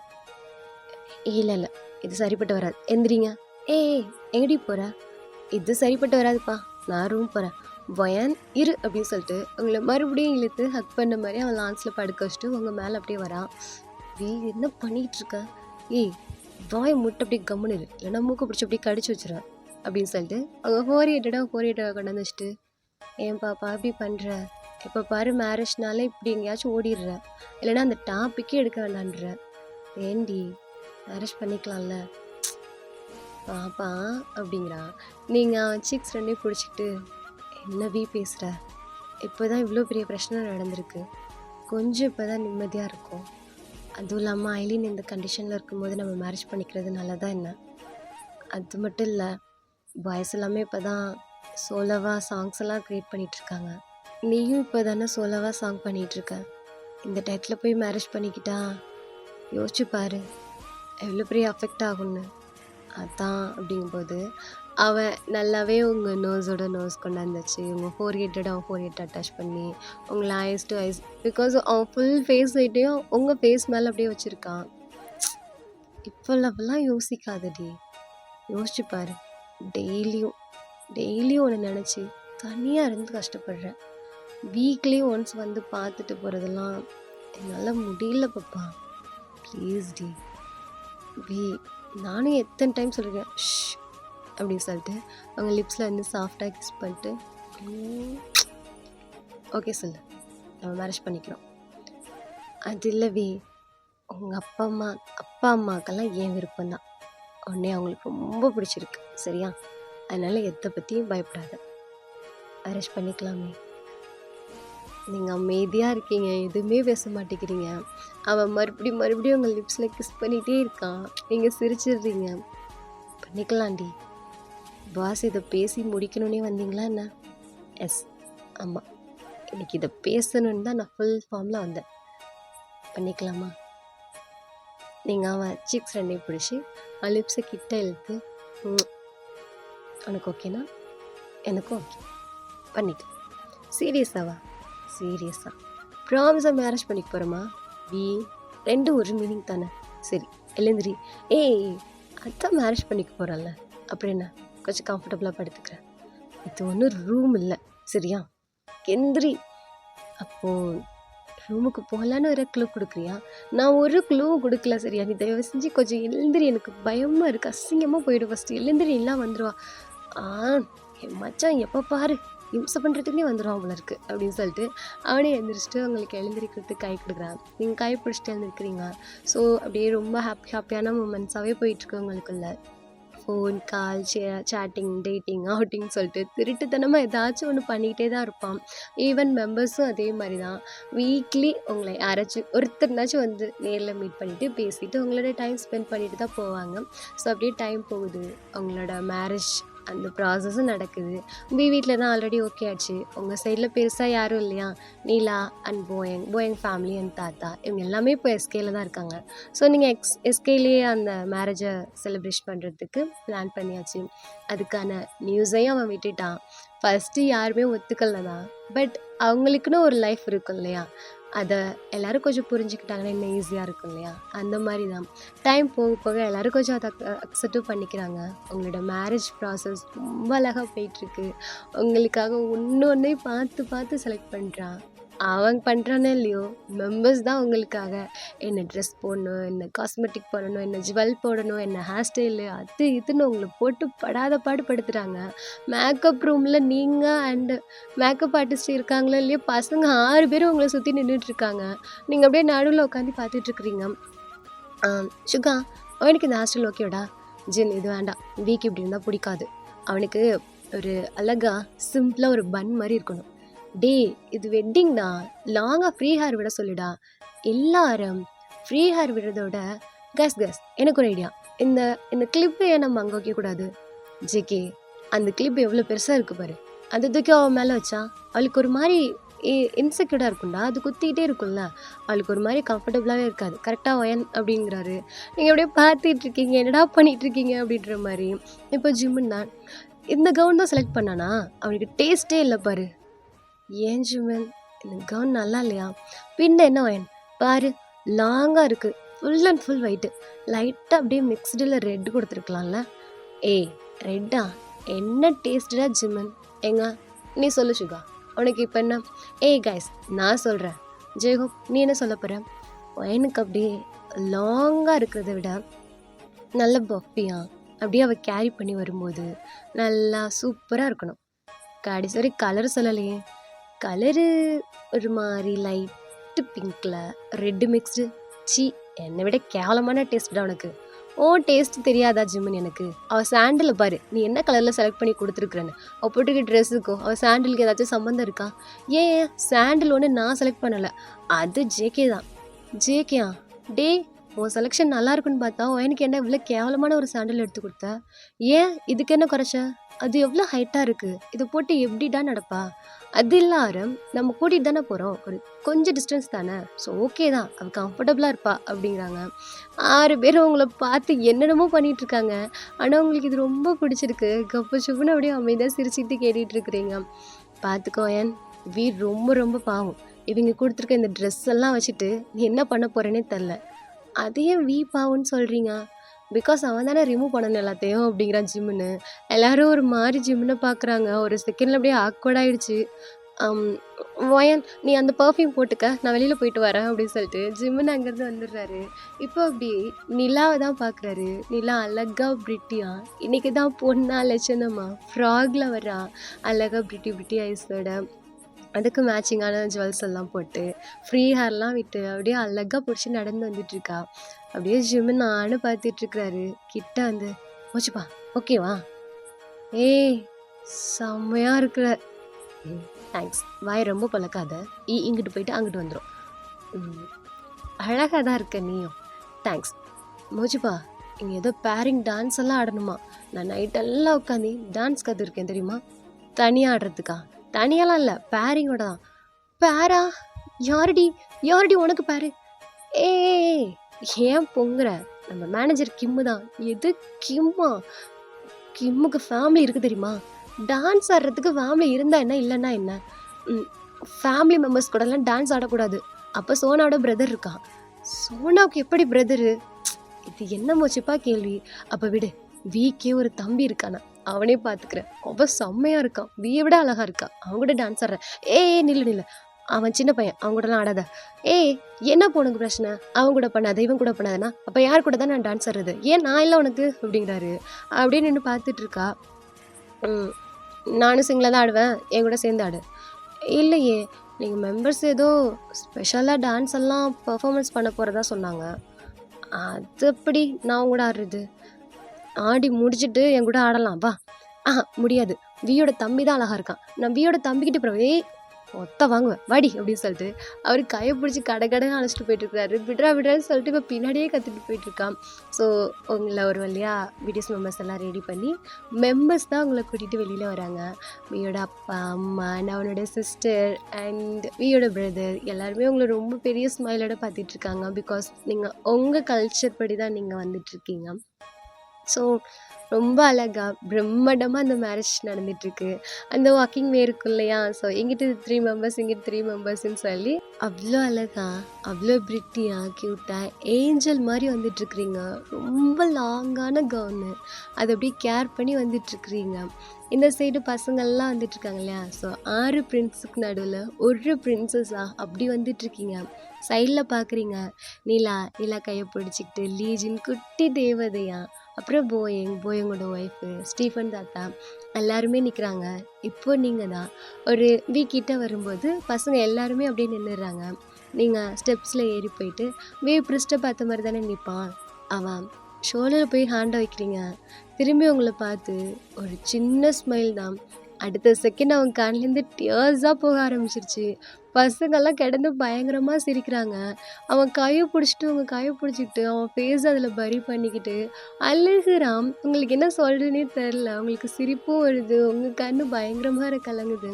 இல்லை இல்லை, இது சரிப்பட்டு வராது, எந்திரிங்க. ஏய் எங்கடி போகிற? இது சரிப்பட்டு வராதுப்பா, நான் ரூம் போகிறேன். வயன் இரு அப்படின்னு சொல்லிட்டு உங்களை மறுபடியும் இழுத்து ஹக் பண்ண மாதிரி அவன் லான்ஸில் படுக்க வச்சுட்டு உங்கள் மேலே அப்படியே வரான். என்ன பண்ணிகிட்டு இருக்க? ஏய் வாயை முட்டை அப்படியே கம்முன்னு இரு, இல்லைன்னா மூக்கு பிடிச்சி அப்படியே கடிச்சு வச்சிருவேன் அப்படின்னு சொல்லிட்டு அவங்க ஹோரியேட்டடாக கொண்டாந்து வச்சுட்டு, ஏன் பாப்பா இப்படி பண்ணுற? இப்போ பாரு மேரேஜ்னால இப்படி எங்கேயாச்சும் ஓடிடுற, இல்லைன்னா அந்த டாப்பிக்கே எடுக்க வேண்டான்ற. ஏண்டி மேரேஜ் பண்ணிக்கலாம்ல பாப்பா அப்படிங்கிறான். நீங்கள் அவன் சீக்ஸ் ரெண்டையும் பிடிச்சிக்கிட்டு என்ன பேசுகிற? இப்போ தான் இவ்வளோ பெரிய பிரச்சனை நடந்திருக்கு, கொஞ்சம் இப்போ தான் நிம்மதியாக இருக்கும். அதுவும் இல்லாமல் ஐலின் இந்த கண்டிஷனில் இருக்கும்போது நம்ம மேரேஜ் பண்ணிக்கிறது நல்லதா என்ன? அது மட்டும் இல்லை, பாய்ஸ் எல்லாமே இப்போ தான் சோலோவாக சாங்ஸ் எல்லாம் க்ரியேட் பண்ணிகிட்ருக்காங்க. நீயும் இப்போ தானே சோலோவாக சாங் பண்ணிகிட்ருக்க. இந்த டயத்தில் போய் மேரேஜ் பண்ணிக்கிட்டா யோசிச்சு பாரு எவ்வளோ பெரிய அஃபெக்ட் ஆகும்னு. அதான் அப்படிங்கும்போது அவன் நல்லாவே உங்கள் நோஸ் கொண்டாந்துச்சு. உங்கள் ஃபோர்ஹெட்டோட அவன் ஃபோர்ஹெட் அட்டாச் பண்ணி உங்களை ஐஸ் டு ஐஸ், பிகாஸ் அவன் ஃபுல் ஃபேஸ் வெயிட்டையும் உங்கள் ஃபேஸ் மேலே அப்படியே வச்சுருக்கான். இப்போல்லாம் யோசிக்காதடி, யோசிச்சு பாரு. டெய்லியும் ஒன்று நினச்சி தனியாக இருந்து கஷ்டப்படுறேன். வீக்லி ஒன்ஸ் வந்து பார்த்துட்டு போகிறதெல்லாம் என்னால் முடியல பாப்பா, ப்ளீஸ் டி. நானும் எத்தனை டைம் சொல்லியிருக்கேன் ஷ் அப்படின்னு சொல்லிட்டு அவங்க லிப்ஸில் வந்து சாஃப்டாக கிஸ் பண்ணிட்டு ஓகே சொல்லு, நம்ம மேரேஜ் பண்ணிக்கிறோம். அது இல்லை உங்கள் அப்பா அம்மாக்கெல்லாம் என் விருப்பம்தான். உடனே அவங்களுக்கு ரொம்ப பிடிச்சிருக்கு சரியா? அதனால் எதை பற்றியும் பயப்படாத, மேரேஜ் பண்ணிக்கலாமே. நீங்கள் அமைதியாக இருக்கீங்க, எதுவுமே பேச மாட்டேங்கிறீங்க. அவன் மறுபடியும் உங்கள் லிப்ஸில் கிஸ் பண்ணிகிட்டே இருக்கான், நீங்கள் சிரிச்சிடுறீங்க. பண்ணிக்கலாண்டி பாஸ், இதை பேசி முடிக்கணுன்னே வந்தீங்களா என்ன? எஸ் ஆமாம், இன்னைக்கு இதை பேசணுன்னு தான் நான் ஃபுல் ஃபார்மில் வந்தேன். பண்ணிக்கலாமா? நீங்கள் அவன் சீக்ஸ் ரெண்டையும் பிடிச்சி அவன் லிப்ஸை கிட்ட இழுத்து உனக்கு ஓகேனா எனக்கும் ஓகே, பண்ணிக்கலாம். சீரியஸாவா? சீரியஸா ப்ராமிஸாக மேரேஜ் பண்ணிக்க போகிறோமா? ரெண்டும் ஒரு மீனிங் தானே. சரி எழுந்திரி. ஏய் அதான் மேரேஜ் பண்ணிக்க போகிறல்ல, அப்படி என்ன கொஞ்சம் கம்ஃபர்டபுளாக படுத்துக்கிறேன். இது ஒன்றும் ரூம் இல்லை சரியா? எந்திரி. அப்போது ரூமுக்கு போகலான்னு ஒரு க்ளூ கொடுக்குறியா? நான் ஒரு க்ளூவும் கொடுக்கல சரியா? நீ தயவு செஞ்சு கொஞ்சம் எழுந்திரி, எனக்கு பயமாக இருக்குது, அசிங்கமாக போயிடும். ஃபஸ்ட்டு எழுந்திரி, எல்லாம் வந்துடுவா. என் மச்சான் எப்போ பாரு இம்சை பண்ணுறதுக்குனே வந்துடுவான் போல இருக்குது அப்படின்னு சொல்லிட்டு அவனே எழுந்திரிச்சிட்டு அவங்களுக்கு எழுந்திரிக்கிறதுக்கு கை கொடுக்குறான். நீங்கள் கை பிடிச்சிட்டு எழுந்திருக்கிறீங்க. ஸோ அப்படியே ரொம்ப ஹாப்பியான மூமெண்ட்ஸாகவே போயிட்டுருக்கு உங்களுக்குள்ள. Phone call chatting dating outing சொல்லிட்டு திருட்டுத்தனமாக ஏதாச்சும் ஒன்று பண்ணிக்கிட்டே தான் இருப்பான். ஈவன் மெம்பர்ஸும் அதே மாதிரி தான். வீக்லி உங்களை யாராச்சும் ஒருத்தர்னாச்சும் வந்து நேரில் மீட் பண்ணிவிட்டு பேசிவிட்டு உங்களோட டைம் ஸ்பெண்ட் பண்ணிட்டு தான் போவாங்க. ஸோ அப்படியே டைம் போகுது, அவங்களோட மேரேஜ் அந்த ப்ராசஸும் நடக்குது. உங்கள் வீட்டில் தான் ஆல்ரெடி ஓகே ஆச்சு. உங்கள் சைடில் பெருசாக யாரும் இல்லையா? நீலா அண்ட் போயங் ஃபேமிலி அண்ட் தாத்தா இவங்க எல்லாமே இப்போ எஸ்கேல தான் இருக்காங்க. ஸோ நீங்கள் எஸ்கேலேயே அந்த மேரேஜை செலிப்ரேட் பண்ணுறதுக்கு பிளான் பண்ணியாச்சு. அதுக்கான நியூஸையும் அவன் விட்டுட்டான். ஃபஸ்ட்டு யாருமே ஒத்துக்கல தான், பட் அவங்களுக்குன்னு ஒரு லைஃப் இருக்கும் இல்லையா? அதை எல்லோரும் கொஞ்சம் புரிஞ்சுக்கிட்டாங்கன்னா இன்னும் ஈஸியாக இருக்கும் இல்லையா? அந்த மாதிரி தான் டைம் போக போக எல்லோரும் கொஞ்சம் அதை அக்செப்டும் பண்ணிக்கிறாங்க. உங்களோட மேரேஜ் ப்ராசஸ் ரொம்ப அழகாக போயிட்டுருக்கு. உங்களுக்காக ஒன்று பார்த்து செலக்ட் பண்ணுறான். அவன் பண்ணுறானே இல்லையோ, மெம்பர்ஸ் தான் உங்களுக்காக என்ன ட்ரெஸ் போடணும், என்ன காஸ்மெட்டிக் போடணும், என்ன ஜுவல் போடணும், என்ன ஹேர் ஸ்டைலு அது இதுன்னு உங்களை போட்டு படாத பாடுபடுத்துகிறாங்க. மேக்கப் ரூமில் நீங்கள் அண்டு மேக்கப் ஆர்டிஸ்ட் இருக்காங்களோ இல்லையோ, பசங்க 6 பேரும் உங்களை சுற்றி நின்றுட்டுருக்காங்க. நீங்கள் அப்படியே நடுவில் உட்காந்து பார்த்துட்ருக்குறீங்க. சுகா அவனுக்கு இந்த ஹேர் ஸ்டைல் ஓகேடா, ஜின் இது வேண்டாம், வீக் இப்படி இருந்தால் பிடிக்காது, அவனுக்கு ஒரு அழகாக சிம்பிளாக ஒரு பன் மாதிரி இருக்கணும். டே இது வெட்டிங்டா, லாங்காக ஃப்ரீ ஹேர் விட சொல்லுடா. எல்லாரும் ஃப்ரீ ஹேர் விடுறதோட கஸ் எனக்கு ஒரு ஐடியா, இந்த இந்த கிளிப்பு ஏன் நம்ம அங்கே வைக்கக்கூடாது? ஜேகே, அந்த கிளிப் எவ்வளோ பெருசாக இருக்குது பாரு, அதை தூக்கி அவன் மேலே வச்சா அவளுக்கு ஒரு மாதிரி இன்செக்யூர்டாக இருக்கும்டா, அது குத்திக்கிட்டே இருக்கும்ல, அவளுக்கு ஒரு மாதிரி கம்ஃபர்டபுளாகவே இருக்காது. கரெக்டாக ஒயன் அப்படிங்கிறாரு. நீங்கள் அப்படியே பார்த்துட்டு இருக்கீங்க, என்னடா பண்ணிட்டு இருக்கீங்க அப்படின்ற மாதிரி. இப்போ ஜிம்முன்னு தான் இந்த கவுன் தான் செலக்ட் பண்ணானா, அவனுக்கு டேஸ்ட்டே இல்லை பாரு. ஏன் ஜிம்மன், இந்த கவுன் நல்லா இல்லையா? பின்ன என்ன ஒயன் பாரு, லாங்காக இருக்குது, ஃபுல் அண்ட் ஃபுல் ஒயிட்டு, லைட்டாக அப்படியே மிக்ஸ்டில் ரெட் கொடுத்துருக்கலாம்ல. ஏய் ரெட்டா, என்ன டேஸ்டா ஜிம்மன்? ஏங்க நீ சொல்லு சுகா, உனக்கு இப்போ என்ன? ஏய் கைஸ், நான் சொல்கிறேன். ஜெயஹோப், நீ என்ன சொல்ல போகிற? எனக்கு அப்படியே லாங்காக இருக்கிறத விட நல்ல பஃபியா அப்படியே அவள் கேரி பண்ணி வரும்போது நல்லா சூப்பராக இருக்கணும். கடைசி வரை கலர் சொல்லலையே, கலரு ஒரு மாதிரி லைட்டு பிங்க்கில் ரெட்டு மிக்ஸ்டு. சி, என்னை விட கேவலமான டேஸ்ட் தான் உனக்கு. ஓ டேஸ்ட் தெரியாதா ஜிம்மன் எனக்கு? அவள் சாண்டில் பாரு, நீ என்ன கலரில் செலக்ட் பண்ணி கொடுத்துருக்குறேன்னு. அவள் போட்டுக்க ட்ரெஸ்ஸுக்கும் அவள் சாண்டிலுக்கு ஏதாச்சும் சம்மந்தம் இருக்கா? ஏன் சாண்டில் ஒன்று நான் செலக்ட் பண்ணலை, அது ஜேகே தான். ஜேகேயா? டே, உன் செலெக்ஷன் நல்லா இருக்குன்னு பார்த்தா எனக்கு என்ன இவ்வளோ கேவலமான ஒரு சாண்டில் எடுத்து கொடுத்த? ஏன் இதுக்கு என்ன குறைச்ச? அது எவ்வளோ ஹைட்டாக இருக்குது, இதை போட்டு எப்படிடா நடப்பா? அது இல்லாமல் நம்ம கூட்டிகிட்டு தானே போகிறோம், ஒரு கொஞ்சம் டிஸ்டன்ஸ் தானே, ஸோ ஓகே தான், அவள் கம்ஃபர்டபுளாக இருப்பா அப்படிங்கிறாங்க. 6 பேர் உங்களை பார்த்து என்னென்னமோ பண்ணிகிட்ருக்காங்க, ஆனால் உங்களுக்கு இது ரொம்ப பிடிச்சிருக்கு. கப்பு சுப்புன்னு அப்படியே அமைதியாக சிரிச்சுக்கிட்டு கேட்டுட்டு இருக்கிறீங்க. பார்த்துக்கோ ஏன், வீர் ரொம்ப ரொம்ப பாவம். இவங்க கொடுத்துருக்க இந்த ட்ரெஸ் எல்லாம் வச்சுட்டு நீ என்ன பண்ண போகிறேன்னே தெரில. அதையே வீ பாவம்னு சொல்கிறீங்க? பிகாஸ் அவன் தானே ரிமூவ் பண்ணணும் எல்லாத்தையும் அப்படிங்கிறான் ஜிம்முன்னு. எல்லாரும் ஒரு மாதிரி ஜிம்முன்னு பார்க்குறாங்க. ஒரு செகண்டில் அப்படியே ஆக்வர்ட் ஆகிடுச்சு. வயன், நீ அந்த பர்ஃப்யூம் போட்டுக்க, நான் வெளியில் போயிட்டு வரேன் அப்படின்னு சொல்லிட்டு ஜிம்முன்னு அங்கேருந்து வந்துடுறாரு. இப்போ அப்படி நிலாவை தான் பார்க்குறாரு. நிலா அழகா பிரிட்டியா, இன்றைக்கி தான் பொண்ணா லட்சணமா ஃப்ராகில் வரா, அழகா பிரிட்டி ஐஸோட, அதுக்கு மேட்சிங்கான ஜுவல்ஸ் எல்லாம் போட்டு ஃப்ரீ ஹேர்லாம் விட்டு அப்படியே அழகாக பிடிச்சி நடந்து வந்துட்டுருக்கா. அப்படியே ஜிம்மு நானும் பார்த்துட்ருக்குறாரு. கிட்ட வந்து போச்சுப்பா, ஓகேவா? ஏய் செம்மையாக இருக்கிற. தேங்க்ஸ், வாய் ரொம்ப பழக்காத, இங்கிட்டு போயிட்டு அங்கிட்டு வந்துடும். அழகாக தான் இருக்க நீயும், தேங்க்ஸ். மோஜிப்பா, இங்கே ஏதோ பேரிங் டான்ஸ் எல்லாம் ஆடணுமா? நான் நைட்டெல்லாம் உட்காந்து டான்ஸ் கற்றுருக்கேன் தெரியுமா? தனியாக ஆடுறதுக்கா? தனியாலாம் இல்லை, பேரிங்கோட தான். பேரா? யாரடி உனக்கு பேரு? ஏ, ஏன் பொங்குற? நம்ம மேனேஜர் கிம்மு தான். எது கிம்மா? கிம்முக்கு ஃபேமிலி இருக்குது தெரியுமா? டான்ஸ் ஆடுறதுக்கு ஃபேமிலி இருந்தால் என்ன, இல்லைன்னா என்ன? ஃபேமிலி மெம்பர்ஸ் கூடலாம் டான்ஸ் ஆடக்கூடாது. அப்போ சோனாவோட பிரதர் இருக்கான். சோனாவுக்கு எப்படி பிரதரு? இது என்ன மோச்சிப்பா கேள்வி? அப்போ விடு, வீக்கே ஒரு தம்பி இருக்கானா, அவனே பார்த்துக்கிறேன். அவன் செம்மையாக இருக்கான், வீயை விட அழகாக இருக்கான். அவங்க கூட டான்ஸ் ஆடுறேன். நில்லு, அவன் சின்ன பையன், அவங்க கூடலாம் ஆடாத. என்ன உனக்கு பிரச்சனை? அவன் கூட பண்ணாத, இவன் கூட பண்ணாதனா, அப்போ யார் கூட தான் நான் டான்ஸ் ஆடுறது? ஏன் நான் இல்லை உனக்கு அப்படிங்கிறாரு. அப்படியே நின்று பார்த்துட்ருக்கா. நானும் சிங்கிளாக தான் ஆடுவேன், என் கூட சேர்ந்து ஆடு. இல்லையே, நீங்கள் மெம்பர்ஸ் ஏதோ ஸ்பெஷலாக டான்ஸ் எல்லாம் பர்ஃபார்மன்ஸ் பண்ண போகிறதா சொன்னாங்க. அது எப்படி நான் கூட ஆடுறது? ஆடி முடிச்சுட்டு என் கூட ஆடலாம் வா. முடியாது, வியோட தம்பி தான் அழகாக இருக்கான், நான் வியோட தம்பிக்கிட்ட போகிறேன், ஒத்த வாங்குவேன் வாடி அப்படின்னு சொல்லிட்டு அவர் கையை பிடிச்சி கடை அழைச்சிட்டு போயிட்டுருக்காரு. விடுறான்னு சொல்லிட்டு இப்போ பின்னாடியே கற்றுட்டு போயிட்டுருக்கான். ஸோ உங்களை ஒரு வழியாக பிடிஎஸ் மெம்பர்ஸ் எல்லாம் ரெடி பண்ணி மெம்பர்ஸ் தான் உங்களை கூட்டிகிட்டு வெளியில் வராங்க. வியோட அப்பா அம்மா அண்ட் அவனோட சிஸ்டர் அண்ட் வியோட பிரதர் எல்லாருமே உங்களை ரொம்ப பெரிய ஸ்மைலோட பார்த்துட்ருக்காங்க. பிகாஸ் நீங்கள் உங்கள் கல்ச்சர் படி தான் நீங்கள் வந்துட்டுருக்கீங்க. ஸோ ரொம்ப அழகாக பிரம்மாண்டமாக அந்த மேரேஜ் நடந்துகிட்ருக்கு. அந்த வாக்கிங் வே இருக்கும் இல்லையா, ஸோ எங்கிட்ட 3 மெம்பர்ஸ் இங்கிட்ட 3 மெம்பர்ஸ்ன்னு சொல்லி அவ்வளோ அழகாக, அவ்வளோ பிரிட்டியாக, க்யூட்டாக, ஏஞ்சல் மாதிரி வந்துட்டுருக்குறீங்க. ரொம்ப லாங்கான கவுனு, அதை அப்படியே கேர் பண்ணி வந்துட்டுருக்குறீங்க. இந்த சைடு பசங்கள்லாம் வந்துட்டுருக்காங்க இல்லையா, ஸோ 6 பிரின்ஸுக்கு நடுவில் ஒரு பிரின்சஸாக அப்படி வந்துட்டுருக்கீங்க. சைடில் பார்க்குறீங்க நிலா கையை பிடிச்சிக்கிட்டு லீஜின் குட்டி தேவதையா, அப்புறம் போயங்கோட ஒய்ஃபு ஸ்டீஃபன் தாத்தா எல்லாருமே நிற்கிறாங்க. இப்போ நீங்கள் தான் ஒரு வீக்கிட்ட வரும்போது பசங்க எல்லாருமே அப்படியே நின்றுடுறாங்க. நீங்கள் ஸ்டெப்ஸில் ஏறி போயிட்டு பிரிஸ்ட்டை பார்த்த மாதிரி தானே நிற்பான் அவன். ஷோல்டரில் போய் ஹேண்டை வைக்கிறீங்க. திரும்பி உங்களை பார்த்து ஒரு சின்ன ஸ்மைல் தான். அடுத்த செகண்ட் அவன் கண்லேருந்து டியர்ஸாக போக ஆரம்பிச்சிருச்சு. பசங்கள்லாம் கிடந்து பயங்கரமாக சிரிக்கிறாங்க. அவன் கையை பிடிச்சிட்டு அவங்க கையை பிடிச்சிக்கிட்டு அவன் ஃபேஸ் அதில் பரி பண்ணிக்கிட்டு அழுகுறான். உங்களுக்கு என்ன சொல்கிறேனே தெரில. அவங்களுக்கு சிரிப்பும் வருது. உங்கள் கண்ணு பயங்கரமாக கலங்குது.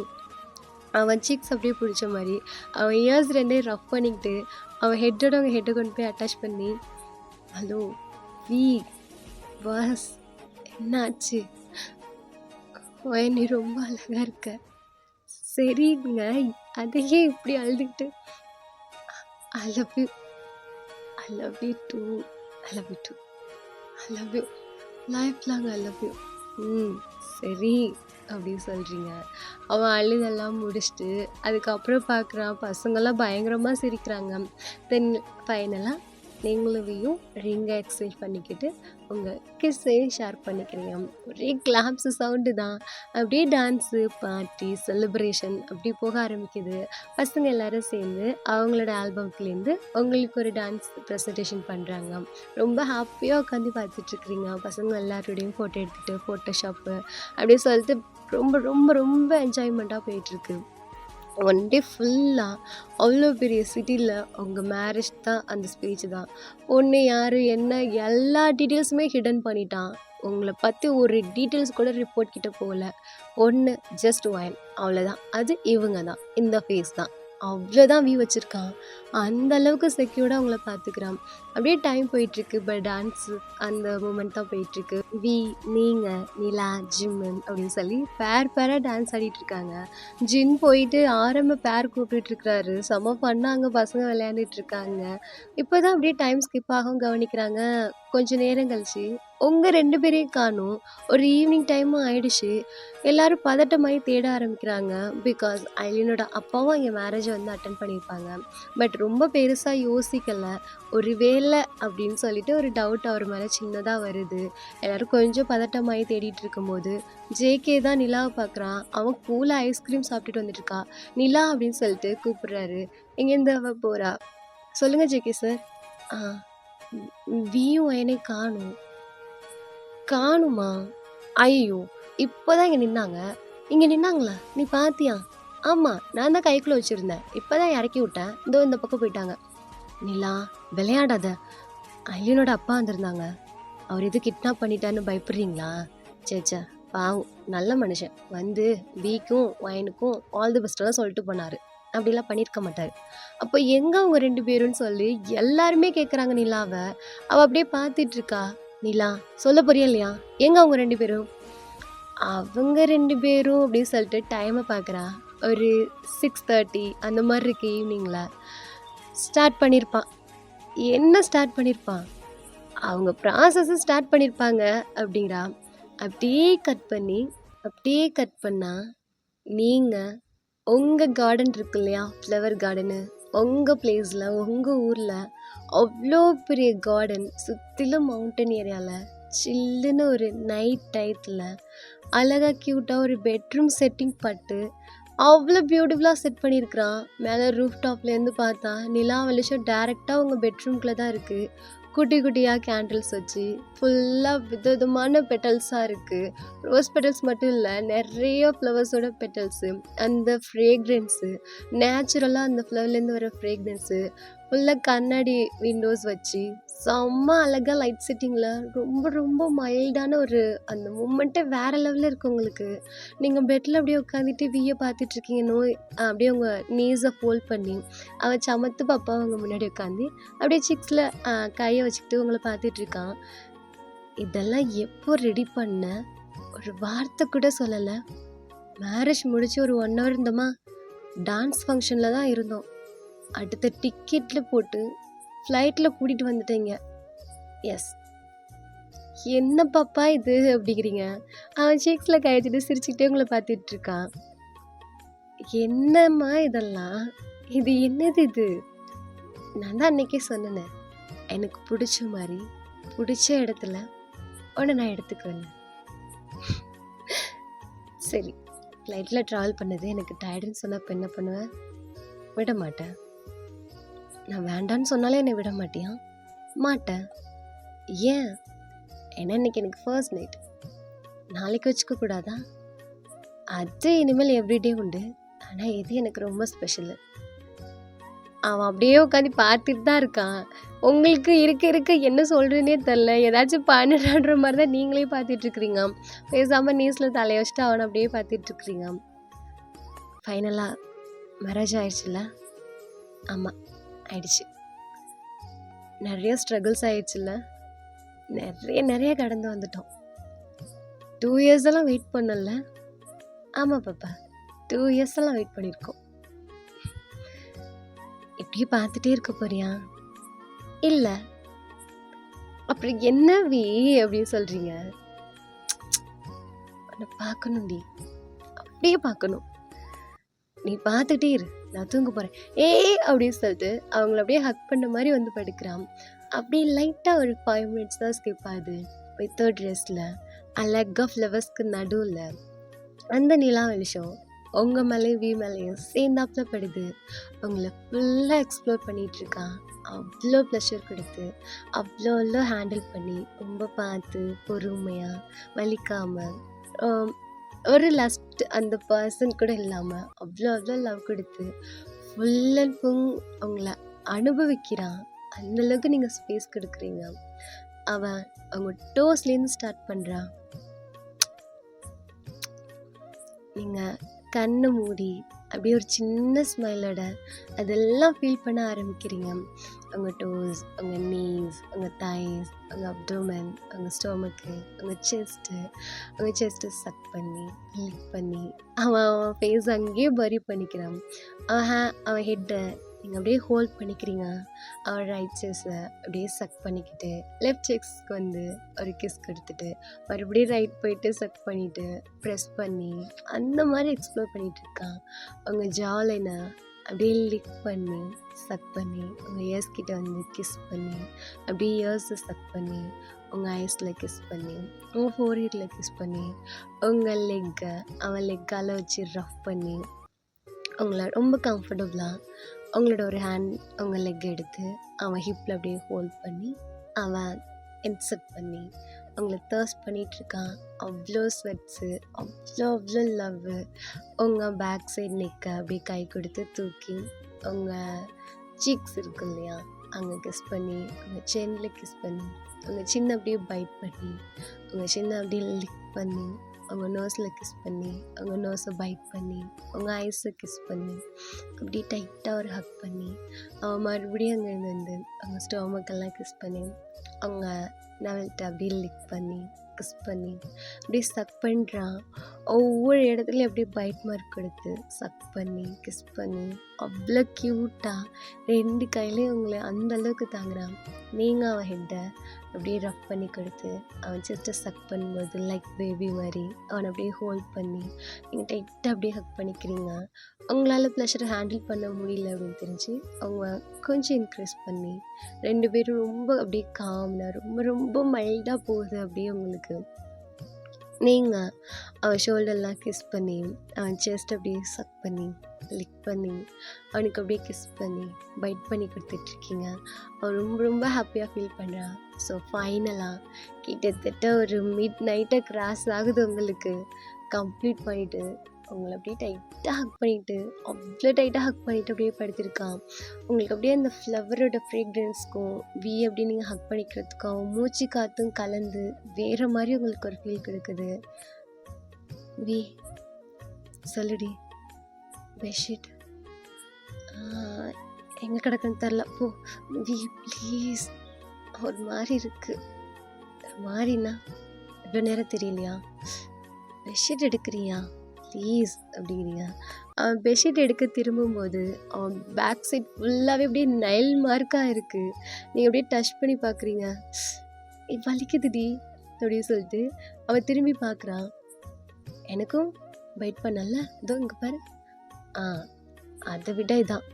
அவன் சீக்ஸ் அப்படியே பிடிச்ச மாதிரி அவன் இயர்ஸ் ரெண்டையும் ரஃப் பண்ணிக்கிட்டு அவன் ஹெட்டோட அவங்க ஹெட்டை கொண்டு போய் அட்டாச் பண்ணி, ஹலோ வி பாஸ், என்னாச்சு? நீ ரொம்ப அழகா இருக்க. சரிங்க, அதையே இப்படி அழுதுகிட்டு I love you, I love you too, I love you too, I love you, life long I love you. சரி அப்படின்னு சொல்கிறீங்க. அவன் அழுதெல்லாம் முடிச்சுட்டு அதுக்கப்புறம் பார்க்குறான் பசங்கள்லாம் பயங்கரமாக சிரிக்கிறாங்க. தென் ஃபைனலாக நீங்களும் ரிங்கை எக்ஸ்சேஞ்ச் பண்ணிக்கிட்டு உங்கள் கிஸ்ஸையும் ஷேர் பண்ணிக்கிறீங்க. ஒரே கிளாப்ஸு சவுண்டு தான். அப்படியே டான்ஸு, பார்ட்டி, செலிப்ரேஷன் அப்படி போக ஆரம்பிக்குது. பசங்க எல்லோரும் சேர்ந்து அவங்களோட ஆல்பம்லேருந்து உங்களுக்கு ஒரு டான்ஸ் ப்ரெசன்டேஷன் பண்ணுறாங்க. ரொம்ப ஹாப்பியாக உட்காந்து பார்த்துட்ருக்குறீங்க. பசங்க எல்லாரோடையும் ஃபோட்டோ எடுத்துகிட்டு ஃபோட்டோஷாப்பு அப்படியே சொல்லிட்டு ரொம்ப ரொம்ப ரொம்ப என்ஜாய்மெண்ட்டாக போயிட்டுருக்கு. ஒன் டே ஃபுல்லாக அவ்வளோ பெரிய சிட்டியில் அவங்க மேரேஜ் தான் அந்த ஸ்பீச் தான். பொண்ணு யார் என்ன எல்லா டீட்டெயில்ஸுமே ஹிடன் பண்ணிட்டான். உங்களை பற்றி ஒரு டீட்டெயில்ஸ் கூட ரிப்போர்ட் கிட்ட போகல. ஒன்று ஜஸ்ட் ஒயின், அவ்வளோதான். அது இவங்க தான், இந்த ஃபேஸ் தான், அவ்வளோதான் வியூ வச்சுருக்கான். அந்த அளவுக்கு செக்யூர்டாக அவங்கள பார்த்துக்கிறான். அப்படியே டைம் போயிட்டுருக்கு. பட் டான்ஸு அந்த மூமெண்ட் தான் போயிட்டுருக்கு. நீங்கள் நிலா ஜிம்மன் அப்படின்னு சொல்லி பேராக டான்ஸ் ஆடிட்டுருக்காங்க. ஜின் போயிட்டு ஆரம்ப பேர் கூப்பிட்டுருக்கிறாரு. செம்ம ஃபன்னாக அங்கே பசங்க விளையாண்டுட்ருக்காங்க. இப்போ தான் அப்படியே டைம் ஸ்கிப் ஆகும் கவனிக்கிறாங்க. கொஞ்சம் நேரம் கழிச்சு உங்கள் 2 பேரையும் காணும். ஒரு ஈவினிங் டைமும் ஆயிடுச்சு. எல்லோரும் பதட்டமாகி தேட ஆரம்பிக்கிறாங்க. பிகாஸ் ஐலினோட அப்பாவும் இங்கே மேரேஜை வந்து அட்டன் பண்ணியிருப்பாங்க. பட் ரொம்ப பெருசாக யோசிக்கலை. ஒரு வேளை அப்படின்னு சொல்லிட்டு ஒரு டவுட் அவர் மேலே சின்னதாக வருது. எல்லோரும் கொஞ்சம் பதட்டமாகி தேடிட்டு இருக்கும்போது ஜேகே தான் நிலாவை பார்க்குறான். அவன் கூலாக ஐஸ்கிரீம் சாப்பிட்டுட்டு வந்துட்டுருக்கா. நிலா அப்படின்னு சொல்லிட்டு கூப்பிடுறாரு. எங்கேருந்து அவள் போகிறா? சொல்லுங்கள் ஜேகே சார். வியும் என்னை காணுமா? ஐயோ, இப்போதான் இங்கே நின்னாங்களா? நீ பார்த்தியா? ஆமாம், நான் தான் கைக்குள்ளே வச்சுருந்தேன். இப்போ தான் இறக்கி விட்டேன். இந்த பக்கம் போயிட்டாங்க. நிலா, விளையாடாத. ஐலினோட அப்பா வந்திருந்தாங்க. அவர் எது கிட்னாப் பண்ணிட்டான்னு பயப்படுறீங்களா? சேச்சா, பாவம், நல்ல மனுஷன். வந்து வீக்கும் ஒயனுக்கும் ஆல் தி பெஸ்ட்டெல்லாம் சொல்லிட்டு போனார். அப்படிலாம் பண்ணியிருக்க மாட்டார். அப்போ எங்கே அவங்க 2 பேருன்னு சொல்லி எல்லாருமே கேட்குறாங்க நிலாவை. அவள் அப்படியே பார்த்துட்ருக்கா. நிலா, சொல்ல போறியா இல்லையா? எங்கே அவங்க 2 பேரும்? அவங்க 2 பேரும் அப்படின்னு சொல்லிட்டு டைமை பார்க்குறா. ஒரு 6:30 அந்த மாதிரி இருக்கு ஈவினிங்கில். ஸ்டார்ட் பண்ணியிருப்பான். என்ன ஸ்டார்ட் பண்ணியிருப்பான்? அவங்க ப்ராசஸை ஸ்டார்ட் பண்ணியிருப்பாங்க அப்படிங்கிறா. அப்படியே கட் பண்ணால் நீங்கள் உங்கள் கார்டன் இருக்கு இல்லையா, ஃப்ளவர் கார்டனு, உங்கள் பிளேஸில் உங்கள் ஊரில் அவ்வளோ பெரிய கார்டன், சுற்றிலும் மவுண்டன் ஏரியாவில் சில்லுன்னு ஒரு நைட் டைத்தில் அழகாக க்யூட்டாக ஒரு பெட்ரூம் செட்டிங் பட்டு அவ்வளோ பியூட்டிஃபுல்லாக செட் பண்ணியிருக்கிறான். மேலே ரூஃப் டாப்லேருந்து பார்த்தா நிலா வெளிச்சம் டேரெக்டாக உங்கள் பெட்ரூம்குள்ளே தான் இருக்குது. குட்டி குட்டியாக கேண்டில்ஸ் வச்சு ஃபுல்லாக விதவிதமான பெட்டல்ஸாக இருக்குது. ரோஸ் பெட்டல்ஸ் மட்டும் இல்லை, நிறைய ஃப்ளவர்ஸோட பெட்டல்ஸு, அந்த ஃப்ரேக்ரன்ஸு, நேச்சுரலாக அந்த ஃப்ளவர்லேருந்து வர ஃப்ரேக்ரன்ஸு, ஃபுல்லாக கண்ணாடி விண்டோஸ் வச்சு செம்ம அழகாக லைட் செட்டிங்கில் ரொம்ப ரொம்ப மைல்டான ஒரு அந்த மூமெண்ட்டே வேறு லெவலில் இருக்குது உங்களுக்கு. நீங்கள் பெட்டில் அப்படியே உட்காந்துட்டு வீயை பார்த்துட்ருக்கீங்க. அப்படியே உங்கள் நீஸை ஃபோல்ட் பண்ணி அவன் சமத்து பாப்பா அவங்க முன்னாடி உட்காந்து அப்படியே சிக்ஸில் கையை வச்சுக்கிட்டு உங்களை பார்த்துட்ருக்கான். இதெல்லாம் எப்போ ரெடி பண்ண? ஒரு வார்த்தை கூட சொல்லலை. மேரேஜ் முடிச்சு ஒரு 1 hour இருந்தோமா, டான்ஸ் ஃபங்க்ஷனில் தான் இருந்தோம். அடுத்த டிக்கெட்டில் போட்டு ஃப்ளைட்டில் கூட்டிகிட்டு வந்துட்டீங்க. எஸ், என்ன பாப்பா இது அப்படிங்கிறீங்க. அவன் சீக்ஸில் கையத்திட்டு சிரிச்சுக்கிட்டே உங்களை பார்த்துட்ருக்கான். என்னம்மா இதெல்லாம்? இது என்னது இது? நான் தான் அன்றைக்கே சொன்னேன், எனக்கு பிடிச்ச மாதிரி பிடிச்ச இடத்துல உன்னை நான் எடுத்துக்கிறேன். சரி, ஃப்ளைட்டில் ட்ராவல் பண்ணது எனக்கு டயர்டுன்னு சொன்னால் இப்போ என்ன பண்ணுவேன்? விட மாட்டேன். நான் வேண்டான்னு சொன்னாலே என்னை விட மாட்டியா? மாட்டேன். ஏன்? ஏன்னா இன்னைக்கு எனக்கு ஃபர்ஸ்ட் நைட். நாளைக்கு வச்சுக்க கூடாதா? அது இனிமேல் எவ்ரிடே உண்டு. ஆனா இது எனக்கு ரொம்ப ஸ்பெஷலு. அவன் அப்படியே உட்காந்து பார்த்துட்டு தான் இருக்கான். உங்களுக்கு இருக்க இருக்க என்ன சொல்றதுன்னே தெரில. ஏதாச்சும் பண்ணுடான்ற மாரி தான் நீங்களே பார்த்துட்ருக்கிறீங்க. பேசாம நியூஸ்ல தலைய வச்சுட்டு அவன அப்படியே பார்த்துட்ருக்கிறீங்க. ஃபைனலா மேரேஜ் ஆயிடுச்சுல்ல? ஆமா, ஆயிடுச்சு. நெறைய ஸ்ட்ரகிள்ஸ் ஆயிடுச்சுல்ல? நெறைய கடந்து வந்துட்டோம். 2 இயர்ஸ் எல்லாம் வெயிட் பண்ணோம்ல? ஆமா பாப்பா. 2 இயர்ஸ் எல்லாம் வெயிட் பண்ணியிருக்கோம். இப்படியே பார்த்துட்டே இருக்க போறியா? இல்ல. அப்புறம் என்ன அப்படின்னு சொல்றீங்க? உன்னை பார்க்கணும்டி. அப்படியே பார்க்கணும். நீ பார்த்துட்டே இரு. நான் தூங்க போறேன். அப்படின்னு சொல்லிட்டு அவங்கள அப்படியே ஹக் பண்ண மாதிரி வந்து படுக்கிறான். அப்படியே லைட்டா ஒரு 5 மினிட்ஸ் தான் ஸ்கிப் ஆகுது. வித்தவுட் ட்ரெஸ்ல அழகா ஃப்ளவர்ஸ்க்கு நடுவுல அந்த நிலா வெளிச்சம் உங்க மேலேயும் மேலேயும் சேர்ந்தாப்புல படுது. அவங்கள ஃபுல்லாக எக்ஸ்ப்ளோர் பண்ணிட்டு இருக்கான். அவ்வளோ ப்ளஷர் கொடுத்து அவ்வளோ ஹேண்டில் பண்ணி ரொம்ப பார்த்து பொறுமையாக வலிக்காமல் ஒரு லஸ்ட் அந்த பர்சன் கூட இல்லாமல் அவ்வளோ லவ் கொடுத்து ஃபுல் அண்ட் ஃபுல் அவங்கள அனுபவிக்கிறான். அந்தளவுக்கு நீங்கள் ஸ்பேஸ் கொடுக்குறீங்க. அவன் அவங்க டோஸ்லேருந்து ஸ்டார்ட் பண்ணுறான். நீங்கள் கண்ணை மூடி அப்படியே ஒரு சின்ன ஸ்மைலோட அதெல்லாம் ஃபீல் பண்ண ஆரம்பிக்கிறீங்க. உங்கள் டோஸ், உங்கள் நீஸ், உங்கள் தைஸ், உங்கள் அப்டோமன், உங்கள் ஸ்டொமக்கு, உங்கள் செஸ்ட்டு சக் பண்ணி லிக் பண்ணி அவன் ஃபேஸ் அங்கேயே பரி பண்ணிக்கிறான். அவன் ஹெட்டை நீங்கள் அப்படியே ஹோல்ட் பண்ணிக்கிறீங்க. அவன் ரைட் செஸ்ஸை அப்படியே சக் பண்ணிக்கிட்டு லெஃப்ட் செக்ஸ்க்கு வந்து ஒரு கிஸ் கொடுத்துட்டு மறுபடியும் ரைட் போயிட்டு சக் பண்ணிவிட்டு ப்ரெஸ் பண்ணி அந்த மாதிரி எக்ஸ்ப்ளோர் பண்ணிகிட்டு இருக்கான். அவங்க ஜாலைனை அப்படியே லிக் பண்ணி சக் பண்ணி உங்கள் இயர்ஸ் கிட்ட வந்து கிஸ் பண்ணி அப்படியே இயர்ஸை சக் பண்ணி உங்கள் ஐஸில் கிஸ் பண்ணி உங்கள் ஃபோர்ஹெட்டில் கிஸ் பண்ணி உங்கள் லெக்கை அவன் லெக்கால் வச்சு ரஃப் பண்ணி அவங்கள ரொம்ப கம்ஃபர்டபுளாக அவங்களோட ஒரு ஹேண்ட் அவங்க லெக் எடுத்து அவன் ஹிப்பில் அப்படியே ஹோல்ட் பண்ணி அவன் இன்செர்ட் பண்ணி அவங்கள தர்ஸ்ட் பண்ணிகிட்ருக்கான். அவ்வளோ ஸ்வெட்ஸு, அவ்வளோ லவ்வு. அவங்க பேக் சைடு நெக்கை அப்படியே கை கொடுத்து தூக்கி அவங்க சீக்ஸ் இருக்கு இல்லையா அங்கே கிஸ் பண்ணி அவங்க சென்னில் கிஸ் பண்ணி அவங்க சின்ன அப்படியே பைட் பண்ணி அவங்க சின்ன அப்படியே லிக் பண்ணி அவங்க நோஸில் கிஸ் பண்ணி அவங்க நோஸை பைட் பண்ணி அவங்க ஐஸை கிஸ் பண்ணி அப்படி டைட்டாக ஒரு ஹக் பண்ணி அவன் மறுபடியும் அங்கேருந்து வந்து அவங்க ஸ்டொமக்கெல்லாம் கிஸ் பண்ணி அவங்க நவல்கிட்ட அப்படியே லிக் பண்ணி கிஸ் பண்ணி அப்படியே சக் பண்ணுறான். ஒவ்வொரு இடத்துலையும் அப்படியே பைட் மார்க் கொடுத்து சக் பண்ணி கிஸ் பண்ணி அவ்வளோ க்யூட்டாக 2 கையிலையும் அவங்கள அந்தளவுக்கு தாங்குறான். நீங்கள் அவன் ஹெட்டை அப்படியே ரஃப் பண்ணி கொடுத்து அவன் செஸ்ட்டை சக் பண்ணும்போது லைக் பேபி மாதிரி அவனை அப்படியே ஹோல்ட் பண்ணி நீங்கள் டைட்டாக அப்படியே ஹக் பண்ணிக்கிறீங்க. அவங்களால ப்ளஷரை ஹேண்டில் பண்ண முடியல அப்படின்னு தெரிஞ்சு அவங்க கொஞ்சம் இன்க்ரீஸ் பண்ணி 2 பேரும் ரொம்ப அப்படியே காம்னாக ரொம்ப மைல்டாக போகுது. அப்படியே உங்களுக்கு நீங்கள் அவன் ஷோல்டர்லாம் கிஸ் பண்ணி அவன் செஸ்ட் அப்படியே சக் பண்ணி லிக் பண்ணி அவனுக்கு அப்படியே கிஸ் பண்ணி பைட் பண்ணி கொடுத்துட்ருக்கீங்க. அவன் ரொம்ப ஹாப்பியாக ஃபீல் பண்ணுறான். ஸோ ஃபைனலாக கிட்டத்தட்ட ஒரு மிட் நைட்டை கிராஸ் ஆகுது உங்களுக்கு. கம்ப்ளீட் பண்ணிவிட்டு அவங்கள அப்படியே டைட்டாக ஹக் பண்ணிவிட்டு அவ்வளோ டைட்டாக ஹக் பண்ணிவிட்டு அப்படியே படுத்திருக்கான். உங்களுக்கு அப்படியே அந்த ஃப்ளவரோட ஃப்ரேக்ரன்ஸ்க்கும் அப்படியே நீங்கள் ஹக் பண்ணிக்கிறதுக்கும் மூச்சு காற்றும் கலந்து வேறு மாதிரி உங்களுக்கு ஒரு ஃபீல் கொடுக்குது. சொல்லுடி பெட்ஷீட் எங்கே கிடக்குன்னு தெரில. போ ப்ளீஸ். ஒரு மாதிரி இருக்குது. ஒரு மாதிரிண்ணா இவ்வளோ நேரம் தெரியலையா? பெட்ஷீட் எடுக்கிறியா ப்ளீஸ் அப்படிங்கிறீங்க. அவன் பெட்ஷீட் எடுக்க திரும்பும்போது அவன் பேக் சைட் ஃபுல்லாகவே அப்படியே நைல் மார்க்காக இருக்குது. நீங்கள் அப்படியே டச் பண்ணி பார்க்குறீங்க. வலிக்குதுடி அப்படின்னு சொல்லிட்டு அவன் திரும்பி பார்க்குறான். எனக்கும் பைட் பண்ணல, இதோ இங்கே பாரு. அதை விட இதான்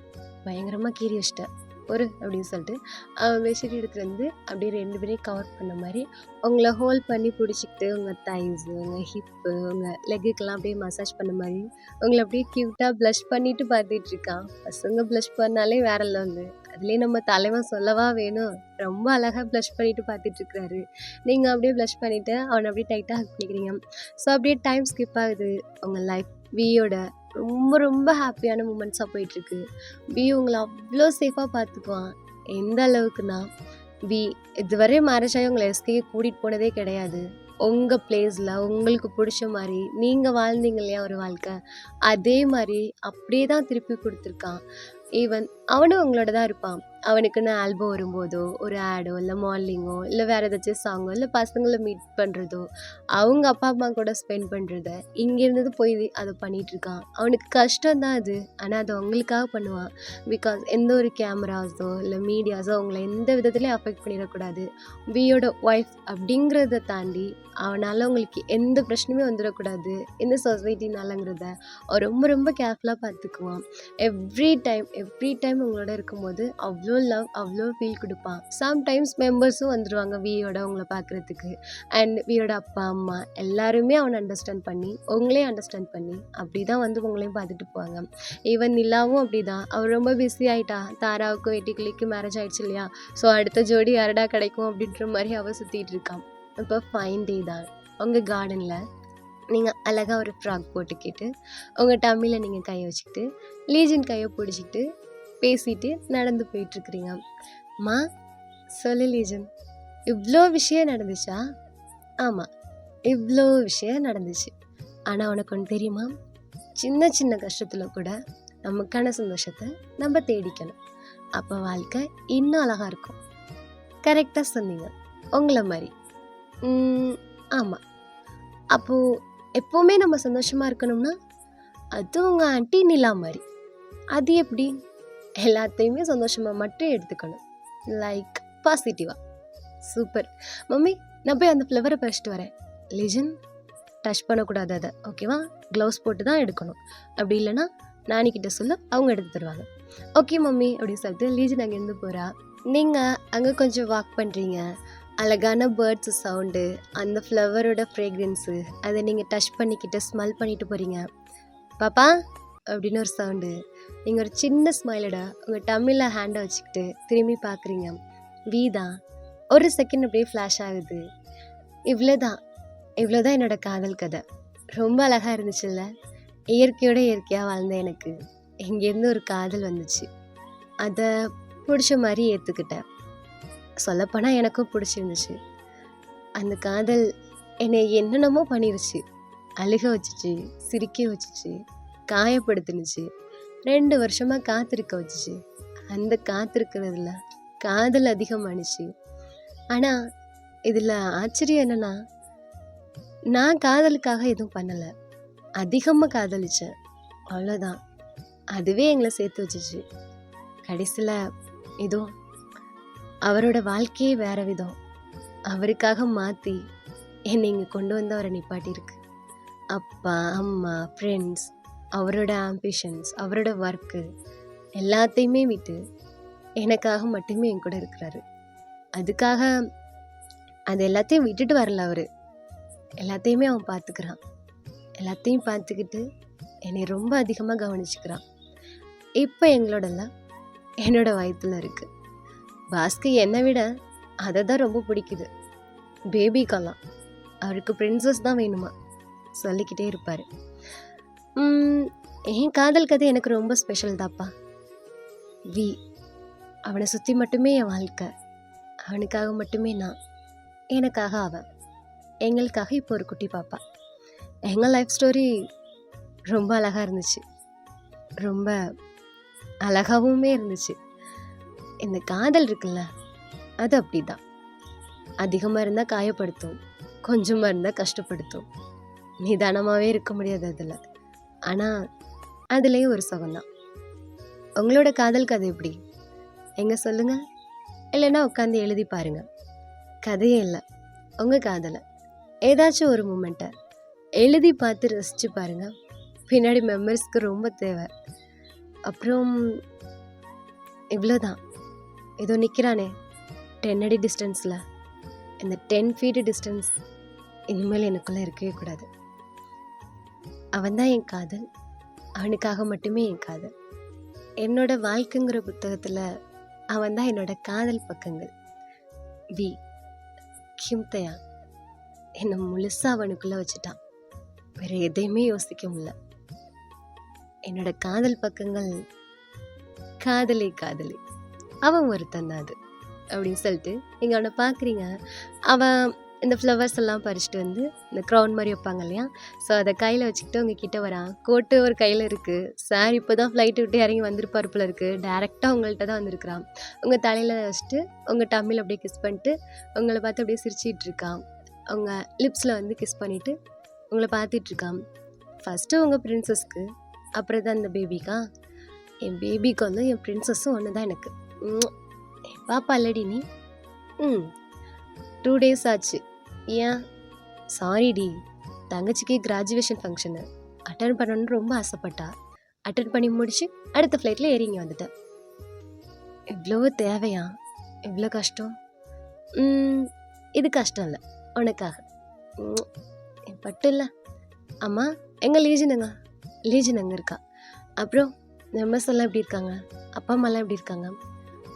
பயங்கரமாக கீறி வச்சிட்டேன் ஒரு அப்படின்னு சொல்லிட்டு அவன் பெட்ஷீட் எடுத்துகிட்டு வந்து அப்படியே 2 பேரையும் கவர் பண்ண மாதிரி உங்களை ஹோல்ட் பண்ணி பிடிச்சிக்கிட்டு உங்கள் தைஸு உங்கள் ஹிப்பு உங்கள் லெக்குக்கெல்லாம் அப்படியே மசாஜ் பண்ண மாதிரி உங்களை அப்படியே க்யூட்டாக ப்ளஷ் பண்ணிட்டு பார்த்துட்டு இருக்கான். பசங்க ப்ளஷ் பண்ணாலே வேற லெவலு. அதுலேயும் நம்ம தலைவன் சொல்லவா வேணும், ரொம்ப அழகாக ப்ளஷ் பண்ணிட்டு பார்த்துட்ருக்குறாரு. நீங்கள் அப்படியே ப்ளஷ் பண்ணிவிட்டு அவனை அப்படியே டைட்டாக ஹக் பண்ணிக்கிறீங்க. ஸோ அப்படியே டைம் ஸ்கிப் ஆகுது. உங்கள் லைஃப் வியோட ரொம்ப ரொம்ப ஹாப்பியான மூமெண்ட்ஸாக போயிட்டுருக்கு. வி உங்களை அவ்வளோ சேஃபாக பார்த்துக்குவான். எந்த அளவுக்குன்னா, வி இதுவரை மேரேஜ் ஆகி உங்களை எஸ்கேக்கு கூட்டிகிட்டு போனதே கிடையாது. உங்கள் பிளேஸில் உங்களுக்கு பிடிச்ச மாதிரி நீங்கள் வாழ்ந்தீங்க இல்லையா ஒரு வாழ்க்கை, அதே மாதிரி அப்படியே தான் திருப்பி கொடுத்துருக்கான். ஈவன் அவனும் உங்களோட தான் இருப்பான். அவனுக்குன்னு ஆல்பம் வரும்போதோ, ஒரு ஆடோ, இல்லை மாடலிங்கோ, இல்லை வேறு ஏதாச்சும் சாங்கோ, இல்லை பசங்களை மீட் பண்ணுறதோ, அவங்க அப்பா அம்மா கூட ஸ்பெண்ட் பண்ணுறத இங்கேருந்தது போய் அதை பண்ணிகிட்ருக்கான். அவனுக்கு கஷ்டம் தான் அது, ஆனால் அது அவங்களுக்காக பண்ணுவான். பிகாஸ் எந்த ஒரு கேமராஸோ இல்லை மீடியாஸோ அவங்கள எந்த விதத்துலேயும் அஃபெக்ட் பண்ணிடக்கூடாது. வியோட ஒய்ஃப் அப்படிங்கிறத தாண்டி அவனால் அவங்களுக்கு எந்த பிரச்சனையுமே வந்துடக்கூடாது இந்த சொசைட்டினாலங்கிறத அவன் ரொம்ப ரொம்ப கேர்ஃபுல்லாக பார்த்துக்குவான். எவ்ரி டைம் உங்களோட இருக்கும்போது அவ்வளோ லவ், அவ்வளோ ஃபீல் கொடுப்பான். சம்டைம்ஸ் மெம்பர்ஸும் வந்துடுவாங்க வியோட உங்களை பார்க்குறதுக்கு. அண்ட் வியோட அப்பா அம்மா எல்லாருமே அவனை அண்டர்ஸ்டாண்ட் பண்ணி, உங்களையும் அண்டர்ஸ்டாண்ட் பண்ணி அப்படி தான் வந்து உங்களையும் பார்த்துட்டு போவாங்க. ஈவன் நிலாவும் அப்படி தான். அவள் ரொம்ப பிஸி ஆகிட்டா. தாராவுக்கும் வெட்டிக்கிளிக்கு மேரேஜ் ஆகிடுச்சு இல்லையா, ஸோ அடுத்த ஜோடி யாரடா கிடைக்கும் அப்படின்ற மாதிரி அவள் சுற்றிட்டு இருக்கான். இப்போ ஃபைன் டே தான். உங்கள் கார்டனில் நீங்கள் அழகாக ஒரு ஃப்ராக் போட்டுக்கிட்டு உங்கள் டம்மியில் நீங்கள் கையை வச்சுக்கிட்டு லீஜன் கையை பிடிச்சிக்கிட்டு பேசிட்டு நடந்து போயிட்டுருக்குறீங்க. மா சொல்லு லீஜன், இவ்வளோ விஷயம் நடந்துச்சா? ஆமாம், இவ்வளோ விஷயம் நடந்துச்சு. ஆனால் உனக்கு ஒன்று தெரியுமா, சின்ன சின்ன கஷ்டத்தில் கூட நமக்கான சந்தோஷத்தை நம்ம தேடிக்கணும். அப்போ வாழ்க்கை இன்னும் அழகாக இருக்கும். கரெக்டாக சொன்னீங்க, உங்களை மாதிரி. ஆமாம், அப்போது எப்போவுமே நம்ம சந்தோஷமாக இருக்கணும்னா அது உங்கள் ஆண்டி நிலா மாதிரி. அது எப்படி? எல்லாத்தையுமே சந்தோஷமாக மட்டும் எடுத்துக்கணும், லைக் பாசிட்டிவாக. சூப்பர் மம்மி, நான் போய் அந்த ஃப்ளவரை பறிச்சிட்டு வரேன். லிஜன், டச் பண்ணக்கூடாது அதை, ஓகேவா? க்ளவுஸ் போட்டு தான் எடுக்கணும். அப்படி இல்லைன்னா நானிக்கிட்ட சொல்ல, அவங்க எடுத்து தருவாங்க. ஓகே மம்மி அப்படின்னு சொல்லிட்டு லீஜன் அங்கேருந்து போகிறா. நீங்கள் அங்கே கொஞ்சம் வாக் பண்ணுறீங்க. அழகான பேர்ட்ஸு சவுண்டு, அந்த ஃப்ளவரோட ஃப்ரேக்ரன்ஸு, அதை நீங்கள் டச் பண்ணிக்கிட்டு ஸ்மெல் பண்ணிட்டு போகிறீங்க. பாப்பா அப்படின்னு ஒரு சவுண்டு. நீங்கள் ஒரு சின்ன ஸ்மைலோட உங்கள் டம்மியில் ஹேண்டை வச்சுக்கிட்டு திரும்பி பார்க்குறீங்க. வீதான் ஒரு செகண்ட் அப்படியே ஃப்ளாஷ் ஆகுது. இவ்வளோதான் என்னோடய காதல் கதை. ரொம்ப அழகாக இருந்துச்சுல்ல? இயற்கையோட இயற்கையாக வாழ்ந்த எனக்கு இங்கேருந்து ஒரு காதல் வந்துச்சு. அதை பிடிச்ச மாதிரி ஏற்றுக்கிட்டேன். சொல்லப்போனால் எனக்கும் பிடிச்சிருந்துச்சு. அந்த காதல் என்னை என்னென்னமோ பண்ணிருச்சு. அழுக வச்சிச்சு, சிரிக்க வச்சிச்சு, காயப்படுத்துனுச்சு. 2 வருஷமாக காத்திருக்க வச்சிச்சு. அந்த காத்திருக்கிறதுல காதல் அதிகமானுச்சு. ஆனால் இதில் ஆச்சரியம் என்னென்னா, நான் காதலுக்காக எதுவும் பண்ணலை, அதிகமாக காதலிச்சேன், அவ்வளோதான். அதுவே எங்களை சேர்த்து வச்சிச்சு. கடைசியில் ஏதோ அவரோட வாழ்க்கையே வேறு விதம், அவருக்காக மாற்றி என்னை இங்கே கொண்டு வந்து அவரை நிப்பாட்டியிருக்கு. அப்பா அம்மா ஃப்ரெண்ட்ஸ், அவரோட ஆம்பிஷன்ஸ், அவரோட ஒர்க்கு எல்லாத்தையுமே விட்டு எனக்காக மட்டுமே என் கூட இருக்கிறாரு. அதுக்காக அது எல்லாத்தையும் விட்டுட்டு வரல அவர். எல்லாத்தையுமே அவன் பார்த்துக்கிறான். எல்லாத்தையும் பார்த்துக்கிட்டு என்னை ரொம்ப அதிகமாக கவனிச்சுக்கிறான். இப்போ எங்களோடலாம் என்னோட வயிற்றில் இருக்குது. பாஸ்க்கு என்னை விட அதை தான் ரொம்ப பிடிக்குது. பேபிக்கெல்லாம் அவருக்கு பிரின்சஸ் தான் வேணுமா சொல்லிக்கிட்டே இருப்பார். என் காதல் கதை எனக்கு ரொம்ப ஸ்பெஷல் தாப்பா. வி அவனை சுற்றி மட்டுமே என் வாழ்க்கை. அவனுக்காக மட்டுமே நான், எனக்காக அவன், எங்களுக்காக இப்போ ஒரு குட்டி பாப்பா. எங்கள் லைஃப் ஸ்டோரி ரொம்ப அழகாக இருந்துச்சு, ரொம்ப அழகாகவுமே இருந்துச்சு. இந்த காதல் இருக்குல்ல, அது அப்படி தான். அதிகமாக இருந்தால் காயப்படுத்தும், கொஞ்சமாக இருந்தால் கஷ்டப்படுத்தும். நிதானமாகவே இருக்க முடியாது அதில். ஆனால் அதுலேயும் ஒரு சுகம்தான். உங்களோட காதல் கதை எப்படி எங்கே சொல்லுங்கள், இல்லைன்னா உட்காந்து எழுதி பாருங்கள். கதையே இல்லை, உங்கள் காதலை ஏதாச்சும் ஒரு மூமெண்ட்டை எழுதி பார்த்து ரசித்து பாருங்கள். பின்னாடி மெமரிஸ்க்கு ரொம்ப தேவை. அப்புறம் இவ்வளோதான். ஏதோ நிற்கிறானே 10 அடி டிஸ்டன்ஸில், இந்த 10 ஃபீட் டிஸ்டன்ஸ் இனிமேல் எனக்குள்ளே இருக்கவே கூடாது. அவன்தான் என் காதல், அவனுக்காக மட்டுமே என் காதல். என்னோட வாழ்க்கைங்கிற புத்தகத்தில் அவன் தான் என்னோட காதல் பக்கங்கள். வி கிம்தயா என்னை முழுசா அவனுக்குள்ளே வச்சுட்டான். வேற எதையுமே யோசிக்க முடியல. என்னோட காதல் பக்கங்கள் காதலி காதலி அவன் ஒருத்தன் தான் அது அப்படின்னு சொல்லிட்டு நீங்கள் அவனை பார்க்குறீங்க. அவன் இந்த ஃப்ளவர்ஸ் எல்லாம் பறிச்சுட்டு வந்து இந்த க்ரௌன் மாதிரி வைப்பாங்க இல்லையா, ஸோ அதை கையில் வச்சுக்கிட்டு உங்கள் கிட்ட வரான். கோட்டு ஒரு கையில் இருக்குது. சார் இப்போ தான் ஃப்ளைட்டு விட்டு இறங்கி வந்திருப்பார் போல இருக்குது. டேரெக்டாக உங்கள்கிட்ட தான் வந்திருக்கிறான். உங்கள் தலையில் வச்சுட்டு உங்கள் டம்மில் அப்படியே கிஸ் பண்ணிட்டு உங்களை பார்த்து அப்படியே சிரிச்சிட்டு இருக்கான். அவங்க லிப்ஸில் வந்து கிஸ் பண்ணிவிட்டு உங்களை பார்த்துட்ருக்கான். ஃபஸ்ட்டு உங்கள் பிரின்சஸ்க்கு, அப்புறம் தான் இந்த பேபிக்கா. என் பேபிக்கு வந்து என் பிரின்சஸும் ஒன்று தான் எனக்கு. என் பாப்பா இல்லடி நீ. 2 days ஆச்சு. ஏன்? சாரிடி, தங்கச்சிக்கு கிராஜுவேஷன் ஃபங்க்ஷனு அட்டன் பண்ணணும்னு ரொம்ப ஆசைப்பட்டா. அட்டன் பண்ணி முடிச்சு அடுத்த ஃப்ளைட்டில் ஏறி இங்கே வந்துட்டேன். இவ்வளோ தேவையா? இவ்வளோ கஷ்டம்? இது கஷ்டம் இல்லை, உனக்காக. பட்டு இல்லை. அம்மா எங்கள் லீஜன் அங்கே இருக்கா. அப்புறம் மெம்பர்ஸ் எல்லாம் எப்படி இருக்காங்க? அப்பா அம்மாலாம் எப்படி இருக்காங்க?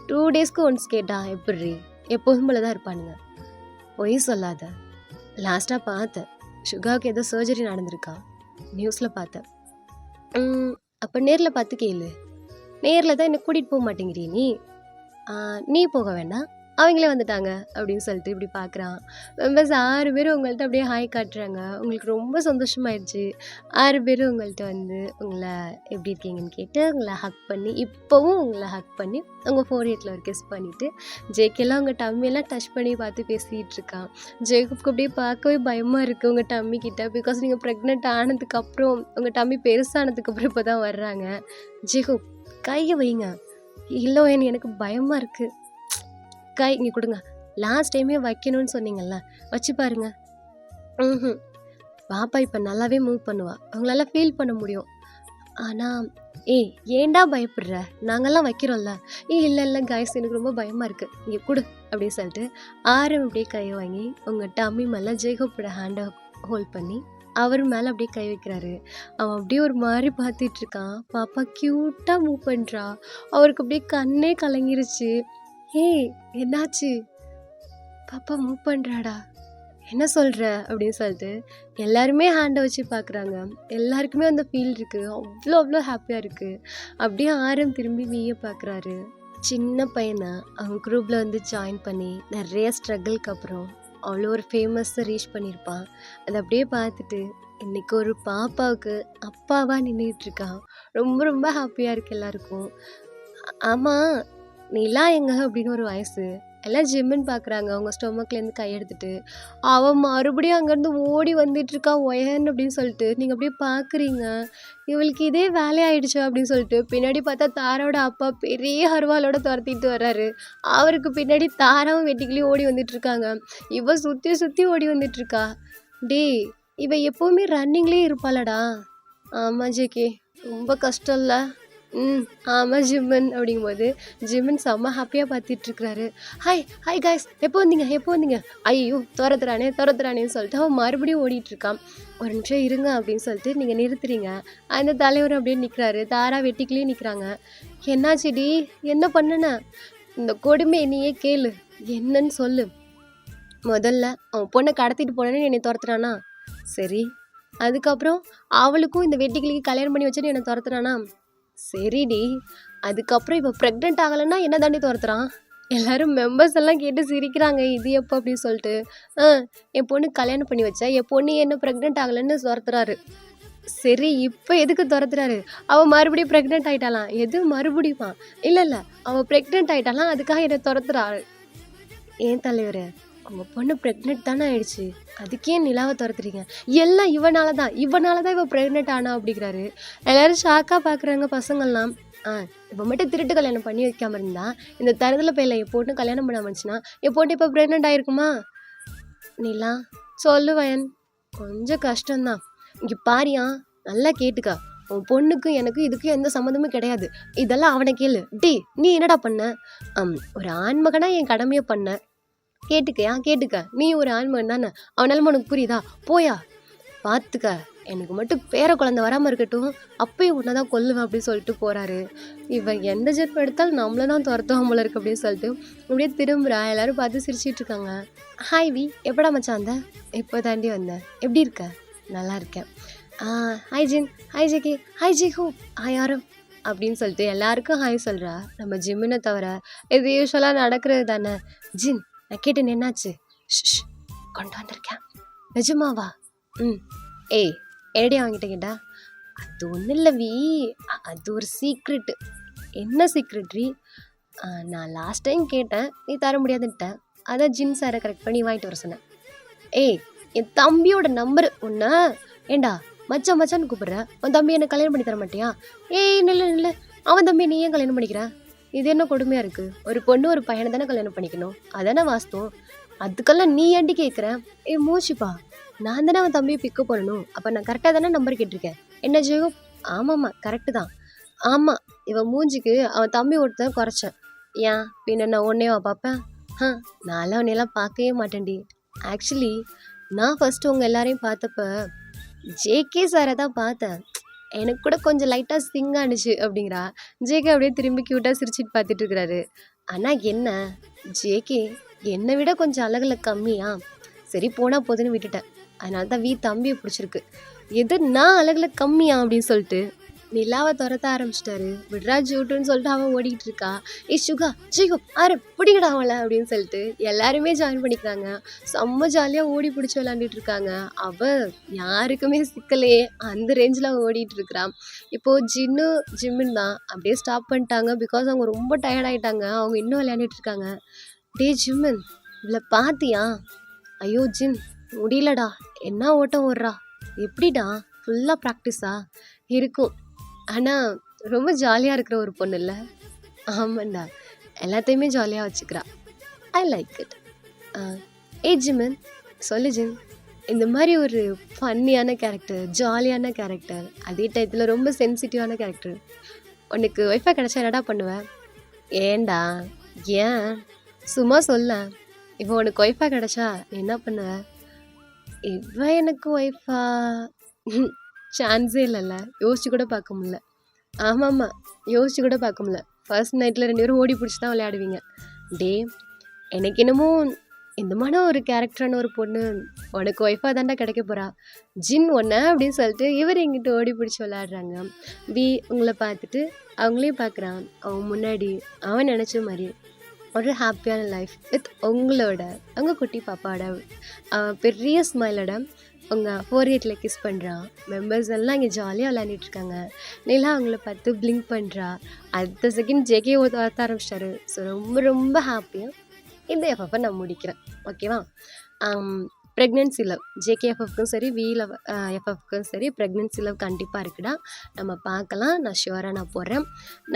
2 daysக்கு ஒன்ஸ் கேட்டா எப்படி? எப்போதும் போல தான் இருப்பானுங்க. பொய் சொல்லாத. லாஸ்ட்டாக பார்த்தேன், சுகாவுக்கு ஏதோ சர்ஜரி நடந்திருக்கா, நியூஸில் பார்த்தேன். அப்போ நேரில் பார்த்து கேளு. நேரில் தான் என்னை கூட்டிகிட்டு போக மாட்டேங்கிறீ நீ போக வேண்டாம், அவங்களே வந்துட்டாங்க அப்படின்னு சொல்லிட்டு இப்படி பார்க்குறான். மெம்பர்ஸ் 6 பேரும் உங்கள்கிட்ட அப்படியே ஹாய் காட்டுறாங்க. உங்களுக்கு ரொம்ப சந்தோஷமாயிடுச்சு. 6 பேரும் உங்கள்கிட்ட வந்து உங்களை எப்படி இருக்கீங்கன்னு கேட்டு உங்களை ஹக் பண்ணி, இப்போவும் உங்களை ஹக் பண்ணி உங்கள் ஃபோர்ஹெட்டில் ஒரு கிஸ் பண்ணிவிட்டு ஜேக்கெல்லாம் உங்கள் டம்மியெல்லாம் டச் பண்ணி பார்த்து பேசிகிட்டு இருக்கான். ஜேக்கப்க்கு அப்படியே பார்க்கவே பயமாக இருக்குது உங்கள் டம்மி கிட்ட. பிகாஸ் நீங்கள் ப்ரெக்னென்ட் ஆனதுக்கப்புறம் உங்கள் டம்மி பெருசானதுக்கப்புறம் இப்போ தான் வர்றாங்க. ஜேக்கப் கையை வைங்க. இல்லை எனக்கு பயமாக இருக்குது. கை இங்கே கொடுங்க. லாஸ்ட் டைமே வைக்கணும்னு சொன்னீங்கல்ல, வச்சு பாருங்க. பாப்பா இப்போ நல்லாவே மூவ் பண்ணுவா, அவங்களால ஃபீல் பண்ண முடியும். ஆனால் ஏன்டா பயப்படுற, நாங்கள்லாம் வைக்கிறோம்ல. இல்லை கைஸ், எனக்கு ரொம்ப பயமாக இருக்குது, இங்கே கொடு அப்படின்னு சொல்லிட்டு ஆரம் அப்படியே கையை வாங்கி உங்கள் டம்மி மேலே ஜேக்கப்போட ஹேண்டை ஹோல்ட் பண்ணி அவர் மேலே அப்படியே கை வைக்கிறாரு. அவன் அப்படியே ஒரு மாதிரி பார்த்துட்ருக்கான். பாப்பா க்யூட்டாக மூவ் பண்ணுறா. அவருக்கு அப்படியே கண்ணே கலங்கிருச்சு. என்னாச்சு? பாப்பா மூவ் பண்ணுறாடா, என்ன சொல்கிற அப்படின்னு சொல்லிட்டு எல்லாருமே ஹேண்டை வச்சு பார்க்குறாங்க. எல்லாருக்குமே அந்த ஃபீல் இருக்குது. அவ்வளோ ஹாப்பியாக இருக்குது. அப்படியே ஆரம் திரும்பி வீயை பார்க்குறாரு. சின்ன பையனை அவங்க குரூப்பில் வந்து ஜாயின் பண்ணி நிறைய ஸ்ட்ரகிள்க்கு அப்புறம் அவ்வளோ ஒரு ஃபேமஸை ரீச் பண்ணியிருப்பான். அதை அப்படியே பார்த்துட்டு இன்றைக்கி ஒரு பாப்பாவுக்கு அப்பாவாக நின்றுட்டுருக்கான். ரொம்ப ஹாப்பியாக இருக்குது எல்லாருக்கும். ஆமாம், நீலா எங்க அப்படின்னு ஒரு வயசு எல்லாம் ஜிம்முன்னு பார்க்குறாங்க. அவங்க ஸ்டொமக்லேருந்து கையெடுத்துட்டு அவன் மறுபடியும் அங்கேருந்து ஓடி வந்துட்டுருக்கா ஒயன் அப்படின்னு சொல்லிட்டு. நீங்கள் அப்படியே பார்க்குறீங்க, இவளுக்கு இதே வேலையாயிடுச்சா அப்படின்னு சொல்லிட்டு. பின்னாடி பார்த்தா தாராவோட அப்பா பெரிய அருவாளோட துரத்திட்டு வர்றாரு. அவருக்கு பின்னாடி தாராவும் வெட்டிக்கிளையும் ஓடி வந்துட்டுருக்காங்க. இவ சுற்றி ஓடி வந்துட்டுருக்கா. இவ எப்போவுமே ரன்னிங்லேயே இருப்பாளடா. ஆமாம் ஜேகே, ரொம்ப கஷ்டம் இல்லை. ஆமாம் ஜிம்மன் அப்படிங்கும்போது ஜிம்மன் செம்ம ஹாப்பியாக பார்த்துட்ருக்குறாரு. ஹாய் கைஸ், எப்போ வந்தீங்க? ஐயோ துரத்துறானேன்னு சொல்லிட்டு அவன் மறுபடியும் ஓடிட்டுருக்கான். ஒரு நிமிஷம் இருங்க அப்படின்னு சொல்லிட்டு நீங்கள் நிறுத்துறீங்க. அந்த தலைவர் அப்படியே நிற்கிறாரு. தாரா வெட்டிக்கிலேயே நிற்கிறாங்க. என்னாச்சுடி, என்ன பண்ணுன? இந்த கொடுமை நீயே கேளு, என்னன்னு சொல்லு. முதல்ல அவன் பொண்ணை கடத்திட்டு போனேன்னு என்னை துரத்துறானா? சரி, அதுக்கப்புறம் அவளுக்கும் இந்த வெட்டிக்கிளிக்கு கல்யாணம் பண்ணி வச்சுட்டு என்னை துரத்துறானா? சரிடி, அதுக்கப்புறம் இப்போ ப்ரெக்னென்ட் ஆகலைன்னா என்ன தாண்டி துரத்துறான்? எல்லாரும் மெம்பர்ஸ் எல்லாம் கேட்டு சிரிக்கிறாங்க. இது எப்போ அப்படின்னு சொல்லிட்டு. என் பொண்ணு கல்யாணம் பண்ணி வச்சா என் பொண்ணு என்ன ப்ரெக்னென்ட் ஆகலைன்னு துரத்துறாரு. சரி, இப்போ எதுக்கு துரத்துறாரு? அவள் மறுபடியும் ப்ரெக்னென்ட் ஆகிட்டாலாம். எது மறுபடியுமா? இல்லை அவள் ப்ரெக்னென்ட் ஆகிட்டாலாம், அதுக்காக என்னை துரத்துறாரு. ஏன் தலைவர், உங்கள் பொண்ணு ப்ரெக்னென்ட் தானே ஆயிடுச்சு, அதுக்கே நிலாவை துரத்துறீங்க? எல்லாம் இவனால தான் இவள் ப்ரெக்னென்ட் ஆனா அப்படிங்கிறாரு. எல்லோரும் ஷாக்காக பார்க்குறாங்க பசங்கள்லாம். இப்போ மட்டும் திருட்டு கல்யாணம் பண்ணி வைக்காமல் இருந்தா, இந்த தருதலை பையில என் பொண்ணு கல்யாணம் பண்ண வந்துச்சுன்னா என் பொண்ணு இப்போ ப்ரெக்னென்ட் ஆகிருக்குமா? நிலா சொல்லுவேன், கொஞ்சம் கஷ்டம்தான். இங்கே பாரியா, நல்லா கேட்டுக்கா. உன் பொண்ணுக்கும் எனக்கும் இதுக்கும் எந்த சம்மந்தமும் கிடையாது. இதெல்லாம் அவனை கேளு. நீ என்னடா பண்ண? ஒரு ஆண்மகனாக என் கடமையை பண்ண. கேட்டுக்க, நீ ஒரு ஆண்மகன் தானே, அவனால உனக்கு புரியுதா? போயா பார்த்துக்க, எனக்கு மட்டும் பேர குழந்தை வராமல் இருக்கட்டும், அப்பயும் உன்னை தான் கொல்லுவேன் அப்படின்னு சொல்லிட்டு போகிறாரு. இவன் எந்த ஜென்மம் எடுத்தாலும் நம்மள தான் துரத்துவான் போல இருக்கு அப்படின்னு சொல்லிட்டு அப்படியே திரும்புகிறா. எல்லாரும் பார்த்து சிரிச்சிட்டு இருக்காங்க. ஹாய் வி, எப்படா மச்சான் வந்த? இப்போ தாண்டி வந்தேன். எப்படி இருக்க? நல்லா இருக்கேன். ஹாய் ஜின், ஹாய் ஜேகே, ஹாய் ஜிஹூ, ஹாய் ஆரம் அப்படின்னு சொல்லிட்டு எல்லாருக்கும் ஹாய் சொல்கிறா. நம்ம ஜிம்மினை தவிர இது யூஸ்வலாக நடக்கிறது தானே. ஜின், நான் கேட்டேன் என்னாச்சு? ஷ், கொண்டு வந்திருக்கேன். நிஜமாவா? ம். ஏய், ஏடி அவங்கிட்ட கேட்டா? அது ஒன்றும் இல்லை வி, அது ஒரு சீக்ரெட்டு. என்ன சீக்ரெட்ரி? நான் லாஸ்ட் டைம் கேட்டேன், நீ தர முடியாதுன்ட்டேன். அதான் ஜின் சாரை கரெக்ட் பண்ணி வாங்கிட்டு வர சொன்னேன். ஏய், என் தம்பியோட நம்பரு ஒன்று. ஏண்டா மச்சான் மச்சான்னு கூப்பிட்ற? உன் தம்பி என்ன கல்யாணம் பண்ணி தர மாட்டியா? ஏய் நில்லு, அவன் தம்பி நீ ஏன் கல்யாணம் பண்ணிக்கிற? இது என்ன கொடுமையாக இருக்குது? ஒரு பொண்ணு ஒரு பையனை தானே கல்யாணம் பண்ணிக்கணும், அதானே வாஸ்தவம். அதுக்கெல்லாம் நீ ஏண்டி கேட்குற? ஏய் மூச்சுப்பா, நான் தானே அவன் தம்பியை பிக்கப் பண்ணணும். அப்போ நான் கரெக்டாக தானே நம்பர் கேட்டிருக்கேன். என்ன ஜெயோ? ஆமாம்மா கரெக்டு தான். ஆமாம், இவன் மூஞ்சிக்கு அவன் தம்பி ஒருத்தன் குறைச்சேன். ஏன் பின்ன நான் ஒன்றையவா பார்ப்பேன்? நான்லாம் உன்னையெல்லாம் பார்க்கவே மாட்டேன்டி. ஆக்சுவலி நான் ஃபஸ்ட்டு உங்கள் எல்லாரையும் பார்த்தப்ப ஜேகே சாரை தான் பார்த்தேன். எனக்கு கூட கொஞ்சம் லைட்டாக சிங் ஆனிச்சு அப்படிங்கிறா. ஜேகே அப்படியே திரும்பி க்யூட்டாக சிரிச்சிட்டு பார்த்துட்டு இருக்கிறாரு. ஆனால் என்ன, ஜேகே என்னை விட கொஞ்சம் அழகில் கம்மியா? சரி போனால் போதுன்னு விட்டுட்டேன். அதனால தான் வி தம்பியை பிடிச்சிருக்கு. எது நான் அழகில் கம்மியா அப்படின்னு சொல்லிட்டு நிலாவை துரத்த ஆரம்பிச்சிட்டாரு. விட்ரா ஜூட்டுன்னு சொல்லிட்டு அவன் ஓடிக்கிட்டு இருக்கா. சுகா ஜிகோ ஆறு பிடிக்கடா அவளை அப்படின்னு சொல்லிட்டு எல்லாருமே ஜாயின் பண்ணிக்கிறாங்க. செம்ம ஜாலியாக ஓடி பிடிச்சி விளாண்டுட்டு இருக்காங்க. அவள் யாருக்குமே சிக்கலையே அந்த ரேஞ்சில் ஓடிட்டு இருக்கிறான். இப்போது ஜிம்மின் தான் அப்படியே ஸ்டாப் பண்ணிட்டாங்க. பிகாஸ் அவங்க ரொம்ப டயர்டாயிட்டாங்க. அவங்க இன்னும் விளையாண்டுட்டு இருக்காங்க. டே ஜிம்மின், இவளை பார்த்தியா? ஐயோ ஜின் முடியலடா, என்ன ஓட்டம் ஓடுறா, எப்படிடா? ஃபுல்லாக ப்ராக்டிஸா இருக்கும். ஆனால் ரொம்ப ஜாலியாக இருக்கிற ஒரு பொண்ணு இல்லை? ஆமாண்டா, எல்லாத்தையுமே ஜாலியாக வச்சுக்கிறா. I like it. ஜிம்மன் சொல்லு ஜின், இந்த மாதிரி ஒரு ஃபன்னியான கேரக்டர், ஜாலியான கேரக்டர், அதே டயத்தில் ரொம்ப சென்சிட்டிவான கேரக்டர் உனக்கு ஒய்ஃபாக கிடச்சா என்னடா பண்ணுவேன்? ஏண்டா ஏன் சும்மா சொல்ல. இப்போ உனக்கு ஒய்ஃபாக கிடச்சா நீ என்ன பண்ணுவ? இவன் எனக்கு ஒய்ஃபா? சான்ஸே இல்லைல்ல, யோசிச்சு கூட பார்க்க முடியல. ஆமாம்மா, யோசிச்சு கூட பார்க்க முடியல. ஃபர்ஸ்ட் நைட்டில் 2 பேரும் ஓடி பிடிச்சி தான் விளையாடுவீங்க. டே, எனக்கு என்னமோ இந்த மாதிரி ஒரு கேரக்டரான ஒரு பொண்ணு உனக்கு ஒய்ஃபாக தாண்டா கிடைக்க போகிறா. ஜின் ஒன்று அப்படின்னு சொல்லிட்டு இவர் எங்கிட்ட ஓடி பிடிச்சி விளையாடுறாங்க. வி உங்களை பார்த்துட்டு அவங்களையும் பார்க்குறான். அவன் முன்னாடி அவன் நினச்ச மாதிரி ஒரு ஹாப்பியான லைஃப் வித் உங்களோட உங்கள் குட்டி பாப்பாவோட பெரிய ஸ்மைலோட உங்கள் 4 கிஸ் பண்ணுறான். மெம்பர்ஸ் எல்லாம் இங்கே ஜாலியாக விளையாண்டுட்ருக்காங்க. நிலா அவங்கள பார்த்து பிளிங்க் பண்ணுறா. அடுத்த செகண்ட் ஜேகே ஓத்த ஆரம்பிச்சிட்டாரு. ஸோ ரொம்ப ரொம்ப ஹாப்பியாக இந்த எஃப்எஃப்பை நான் முடிக்கிறேன். ஓகேவா? ப்ரெக்னென்சி லவ் ஜேகேஎஃப்எஃப்க்கும் சரி எஃப்எஃப்க்கும் சரி ப்ரெக்னென்சி லவ் கண்டிப்பாக இருக்குடா. நம்ம பார்க்கலாம். நான் ஷுவராக நான் போடுறேன்.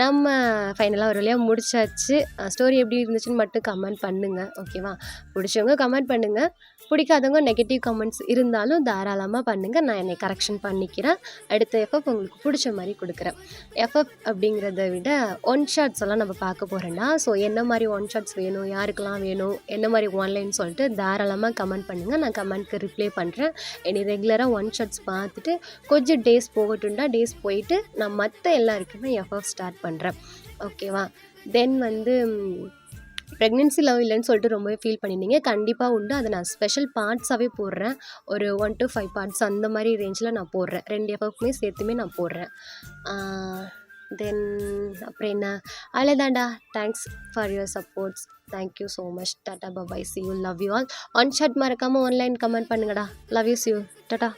நம்ம ஃபைனலாக ஒரு வழியாக முடிச்சாச்சு. ஸ்டோரி எப்படி இருந்துச்சுன்னு மட்டும் கமெண்ட் பண்ணுங்கள். ஓகேவா? பிடிச்சவங்க கமெண்ட் பண்ணுங்கள், பிடிக்காதவங்க நெகட்டிவ் கமெண்ட்ஸ் இருந்தாலும் தாராளமாக பண்ணுங்கள். நான் என்னை கரெக்ஷன் பண்ணிக்கிறேன். அடுத்த எஃப்எஃப் உங்களுக்கு பிடிச்ச மாதிரி கொடுக்குறேன். எஃப்எஃப் அப்படிங்கிறத விட ஒன் ஷாட்ஸ் எல்லாம் நம்ம பார்க்க போகிறேன்னா, ஸோ என்ன மாதிரி ஒன் ஷாட்ஸ் வேணும், யாருக்கெல்லாம் வேணும், என்ன மாதிரி ஒன்லைன் சொல்லிட்டு தாராளமாக கமெண்ட் பண்ணுங்கள். நான் கமெண்ட்க்கு ரிப்ளை பண்ணுறேன். இனி ரெகுலராக ஒன் ஷாட்ஸ் பார்த்துட்டு கொஞ்சம் டேஸ் போகட்டும்டா. டேஸ் போயிட்டு நான் மற்ற எல்லாருக்குமே எஃப்எஃப் ஸ்டார்ட் பண்ணுறேன். ஓகேவா? தென் ப்ரெக்னென்சி லவ் இல்லைன்னு சொல்லிட்டு ரொம்பவே ஃபீல் பண்ணியிருந்தீங்க. கண்டிப்பாக உண்டு. அதை நான் ஸ்பெஷல் பார்ட்ஸாகவே போடுறேன். ஒரு 1 to 5 பார்ட்ஸ் அந்த மாதிரி ரேஞ்சில் நான் போடுறேன். 2 எஃப்எஃப்மே சேர்த்துமே நான் போடுறேன். தென் அப்புறம் என்ன, அவ்வளோதான்டா. Thanks for your supports. Thank you so much. Tata bye bye, see you, love you all. One shot மறக்காமல் ஆன்லைன் கமெண்ட் பண்ணுங்கடா. Love you, see you, tata.